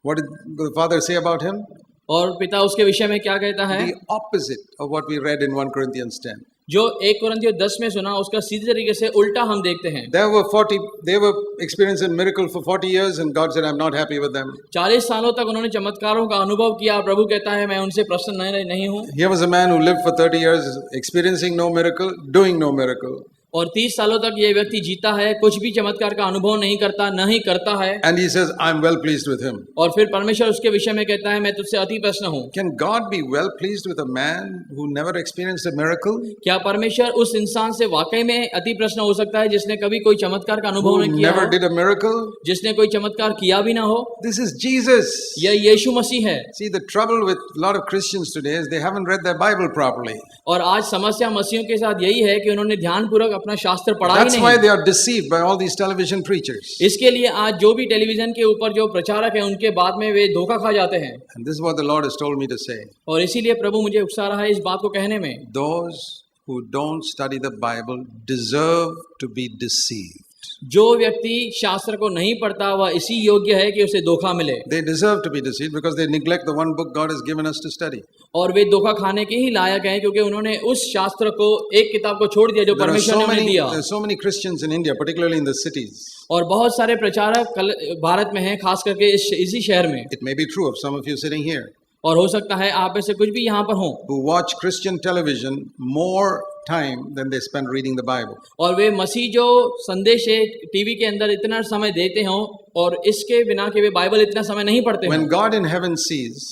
What did the Father say about him? और पिता उसके विषय में क्या कहता है? The opposite of what we read in 1 Corinthians 10. जो 1 कोरिन्थियों 10 में सुना उसका सीधे तरीके से उल्टा हम देखते हैं। They were experiencing a miracle for 40 years and God said, I'm not happy with them. 40 सालों तक उन्होंने चमत्कारों का अनुभव किया, प्रभु कहता है मैं उनसे प्रसन्न नहीं हूँ। Here was a man who lived for 30 years experiencing no miracle, doing no miracle. और 30 सालों तक ये व्यक्ति जीता है, कुछ भी चमत्कार का अनुभव नहीं करता, न ही करता है। And he says, I'm well pleased with him. और फिर परमेश्वर उसके विषय में कहता है, मैं तुझसे अति प्रसन्न हूँ। Can God be well pleased with a man who never experienced a miracle? क्या परमेश्वर उस इंसान से वाकई में अति प्रसन्न हो सकता है जिसने कभी कोई चमत्कार का अनुभव Who नहीं किया never हो, did a miracle? जिसने कोई चमत्कार किया भी ना हो? This is Jesus. यह यीशु मसीह है। See, the trouble with a lot of Christians today is they haven't read their Bible properly. और आज समस्या मसीहियों के साथ यही है कि उन्होंने ध्यानपूर्वक अपना शास्त्र पढ़ा ही That's नहीं। why they are deceived by all these television preachers. इसके लिए आज जो भी टेलीविजन के ऊपर जो प्रचारक हैं उनके बाद में वे धोखा खा जाते हैं। And this is what the Lord has told me to say. और इसीलिए प्रभु मुझे उकसा रहा है इस बात को कहने में। Those who don't study the Bible deserve to be deceived. जो व्यक्ति शास्त्र को नहीं पढ़ता वह इसी योग्य है कि उसे धोखा मिले। They deserve to be deceived because they neglect the one book God has given us to study. और वे धोखा खाने के ही लायक हैं क्योंकि उन्होंने उस शास्त्र को, एक किताब को छोड़ दिया जो परमेश्वर ने उन्हें दिया। There are so many Christians in India, particularly in the cities. और बहुत सारे प्रचारक भारत में हैं, खास करके इसी शहर में। It may be true of some of you sitting here. और हो सकता है आप में से कुछ भी यहाँ पर हों who watch Christian television more time than they spend reading the Bible. और वे मसीह जो संदेश है टीवी के अंदर इतना समय देते हों और इसके बिना कि वे बाइबल इतना समय नहीं पढ़ते हों। When God in heaven sees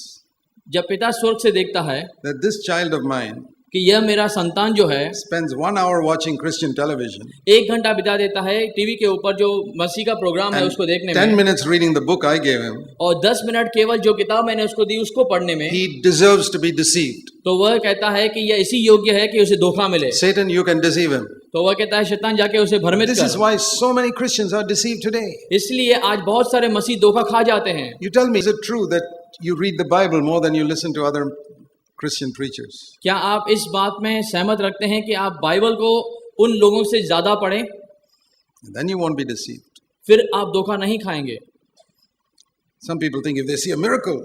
जब पिता स्वर्ग से देखता है that this child of mine कि यह मेरा संतान जो है spends 1 hour watching Christian television, 1 घंटा बिता देता है टीवी के ऊपर जो मसीह का प्रोग्राम है उसको देखने 10 में, minutes reading the book I gave him, और 10 मिनट केवल जो किताब मैंने उसको दी उसको पढ़ने में, he deserves to be deceived. तो वह कहता है कि यह इसी योग्य है कि उसे धोखा मिले। Satan, you can deceive him. तो वह कहता है शैतान जाके उसे भ्रमित This is कर। why so many Christians are deceived today. इसलिए आज बहुत सारे मसीह धोखा खा जाते हैं। You tell me, is it true that you read the Bible more than you listen to other Christian preachers? क्या आप इस बात में सहमत रखते हैं कि आप बाइबल को उन लोगों से ज्यादा पढ़ें? Then you won't be deceived. फिर आप धोखा नहीं खाएंगे। Some people think if they see a miracle,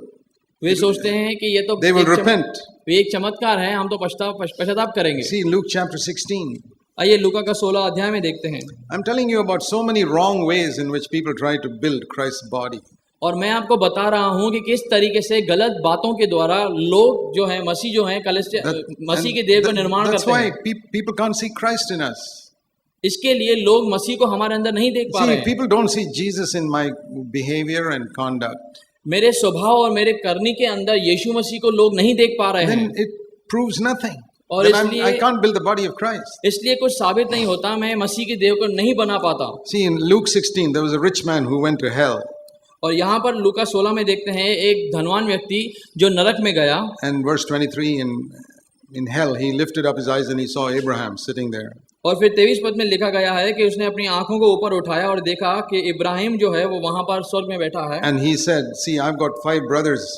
वे सोचते हैं कि ये तो they will repent. वे एक चमत्कार है, हम तो पश्चाताप करेंगे। See in Luke chapter 16. आइए लूका का 16 अध्याय में देखते हैं। I'm telling you about so many wrong ways in which people try to build Christ's body. और मैं आपको बता रहा हूँ कि किस तरीके से गलत बातों के द्वारा लोग जो हैं मसीह जो हैं मसीह के देह का निर्माण करते हैं। That's why people can't see Christ in us. इसके लिए लोग मसीह को हमारे अंदर नहीं देख पा रहे हैं। People don't see Jesus in my behavior and conduct. मेरे स्वभाव और मेरे करनी के अंदर यीशु मसीह को लोग नहीं देख पा रहे हैं। Then it proves nothing. और इसलिए I can't build the body of Christ. इसलिए कुछ साबित नहीं होता, मैं मसीह के देह को नहीं बना पाता। See in Luke 16 there was a rich man who went to hell. और यहाँ पर लूका 16 में देखते हैं एक धनवान व्यक्ति जो नरक में गया। And verse 23 in hell he lifted up his eyes and he saw Abraham sitting there. और फिर 23 पद में लिखा गया है कि उसने अपनी आंखों को ऊपर उठाया और देखा कि इब्राहिम जो है वो वहां पर स्वर्ग में बैठा है। And he said, see, I've got 5 brothers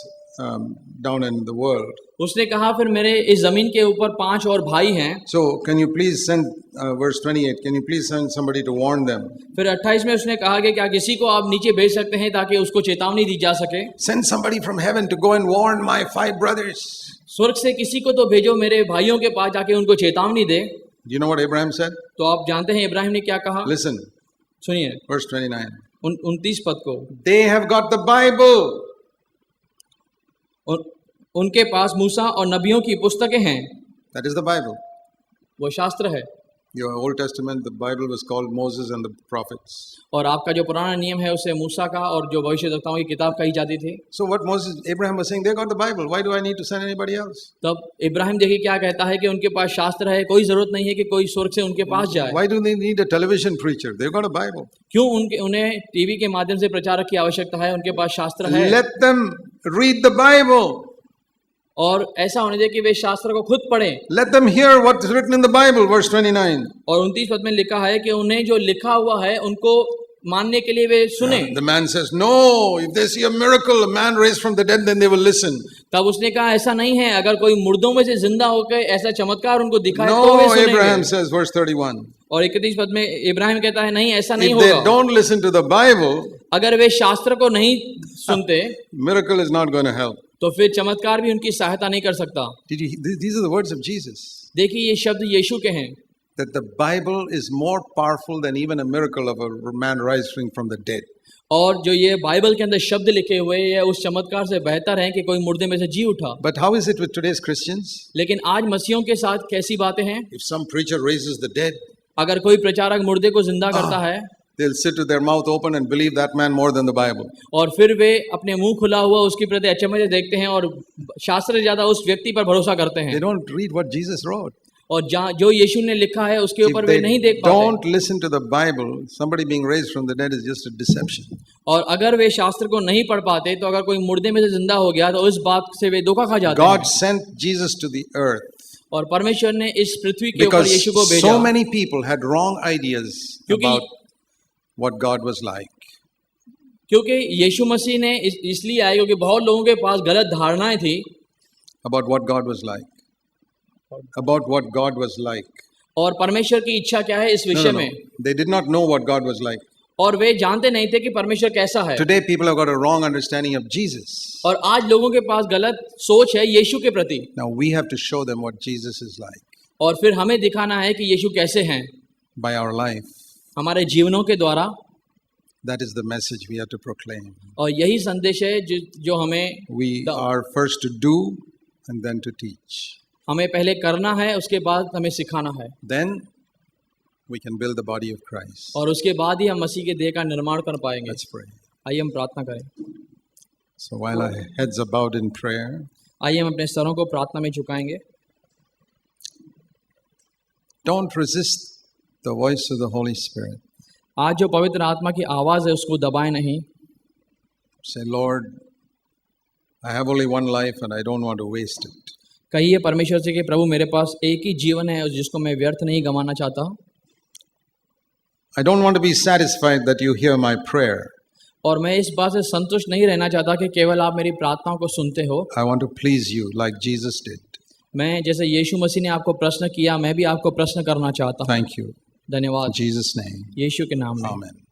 down in the world. उसने कहा फिर मेरे इस जमीन के ऊपर 5 और भाई हैं। So can you please send verse 28? Can you please send somebody to warn them? फिर 28 में उसने कहा कि क्या किसी को आप नीचे भेज सकते हैं ताकि उसको चेतावनी दी जा सके? Send somebody from heaven to go and warn my 5 brothers. स्वर्ग से किसी को तो भेजो मेरे भाइयों के पास जाके उनको चेतावनी दे। Do you know what Abraham said? तो आप जानते हैं इब्राहिम ने क्या कहा? Listen. सुनिए Verse 29. 29 पद को। They have got the Bible. उनके पास मूसा और नबियों की पुस्तकें हैं। That is the Bible. वो शास्त्र है। Your Old Testament, the Bible was called Moses and the prophets. और आपका जो पुराना नियम है उसे मूसा का और जो भविष्यवक्ताओं की किताब कही जाती थी। So what Abraham was saying, they got the Bible. Why do I need to send anybody else? तब इब्राहिम देखिए क्या कहता है कि उनके पास शास्त्र है, कोई जरूरत नहीं है कि कोई स्वर्ग से उनके पास जाए। Why do they need a television preacher? They've got a Bible. क्यों उन्हें टीवी के माध्यम से प्रचारक की आवश्यकता है? उनके पास शास्त्र है। Let them read the Bible. और ऐसा होने दे कि वे शास्त्र को खुद पढ़ें। Let them hear what's written in the Bible, verse 29. और 29 पद में लिखा है कि उन्हें जो लिखा हुआ है उनको मानने के लिए वे सुने। The man says, no, if they see a miracle, a man raised from the dead, then they will listen. तब उसने कहा ऐसा नहीं है, अगर कोई मुर्दों में से जिंदा होकर ऐसा चमत्कार उनको दिखाए तो वे No, सुनेंगे। Abraham says, verse 31. और 31 पद में इब्राहिम कहता है नहीं ऐसा नहीं If they होगा। don't listen to the Bible, अगर वे शास्त्र को नहीं सुनते miracle is not going to help. तो फिर चमत्कार भी उनकी सहायता नहीं कर सकता। These are the words of Jesus. देखिए ये शब्द यीशु के हैं। That the Bible is more powerful than even a miracle of a man rising from the dead. और जो ये बाइबल के अंदर शब्द लिखे हुए ये उस चमत्कार से बेहतर है कि कोई मुर्दे में से जी उठा। But how is it with today's Christians? लेकिन आज मसीहों के साथ कैसी बातें हैं? If some preacher raises the dead, अगर कोई प्रचारक मुर्दे को जिंदा करता है, they'll sit with their mouth open and believe that man more than the Bible. और फिर वे अपने मुंह खुला हुआ उसकी प्रति अचंभे से देखते हैं और शास्त्र से ज्यादा उस व्यक्ति पर भरोसा करते They हैं, don't read what Jesus wrote. और जो यीशु ने लिखा है उसके If ऊपर वे they नहीं देख पाते। don't listen to the Bible, somebody being raised from the dead is just a deception. और अगर वे शास्त्र को नहीं पढ़ पाते, तो अगर कोई मुर्दे में से जिंदा हो गया तो उस बात से वे धोखा खा जाते God हैं। sent Jesus to the earth और परमेश्वर ने इस पृथ्वी के ऊपर because यीशु को भेजा, so many people had wrong ideas क्योंकि about what God was like. क्योंकि यीशु मसीह ने इसलिए आए क्योंकि बहुत लोगों के पास गलत धारणाएं थी About what God was like. About what God was like. और परमेश्वर की इच्छा क्या है इस विषय में, They did not know what God was like. और वे जानते नहीं थे कि परमेश्वर कैसा है। Today people have got a wrong understanding of Jesus. और आज लोगों के पास गलत सोच है यीशु के प्रति, Now we have to show them what Jesus is like और फिर हमें दिखाना है कि यीशु कैसे हैं by our life. हमारे जीवनों के द्वारा। That is the message we have to proclaim. और यही संदेश है जो हमें We are first to do and then to teach. हमें पहले करना है, उसके बाद हमें सिखाना है, Then we can build the body of Christ. और उसके बाद ही हम मसीह के देह का निर्माण कर पाएंगे। Let's pray. आइए हम प्रार्थना करें। So while our heads are bowed in prayer, आइए हम अपने सरों को प्रार्थना में झुकाएंगे। don't resist the voice of the Holy Spirit. आज जो पवित्र आत्मा की आवाज़ है उसको दबाए नहीं। Say, Lord, I have only one life and I don't want to waste it. कहिए परमेश्वर से कि प्रभु मेरे पास एक ही जीवन है जिसको मैं व्यर्थ नहीं गंवाना चाहता। I don't want to be satisfied that you hear my prayer. और मैं इस बात से संतुष्ट नहीं रहना चाहता कि केवल आप मेरी प्रार्थनाओं को सुनते हो। I want to please you like Jesus did. मैं जैसे यीशु मसीह ने आपको प्रश्न किया, मैं भी आपको प्रश्न करना चाहता हूँ। Thank you. धन्यवाद। In Jesus' name. यीशु के नाम में। Amen.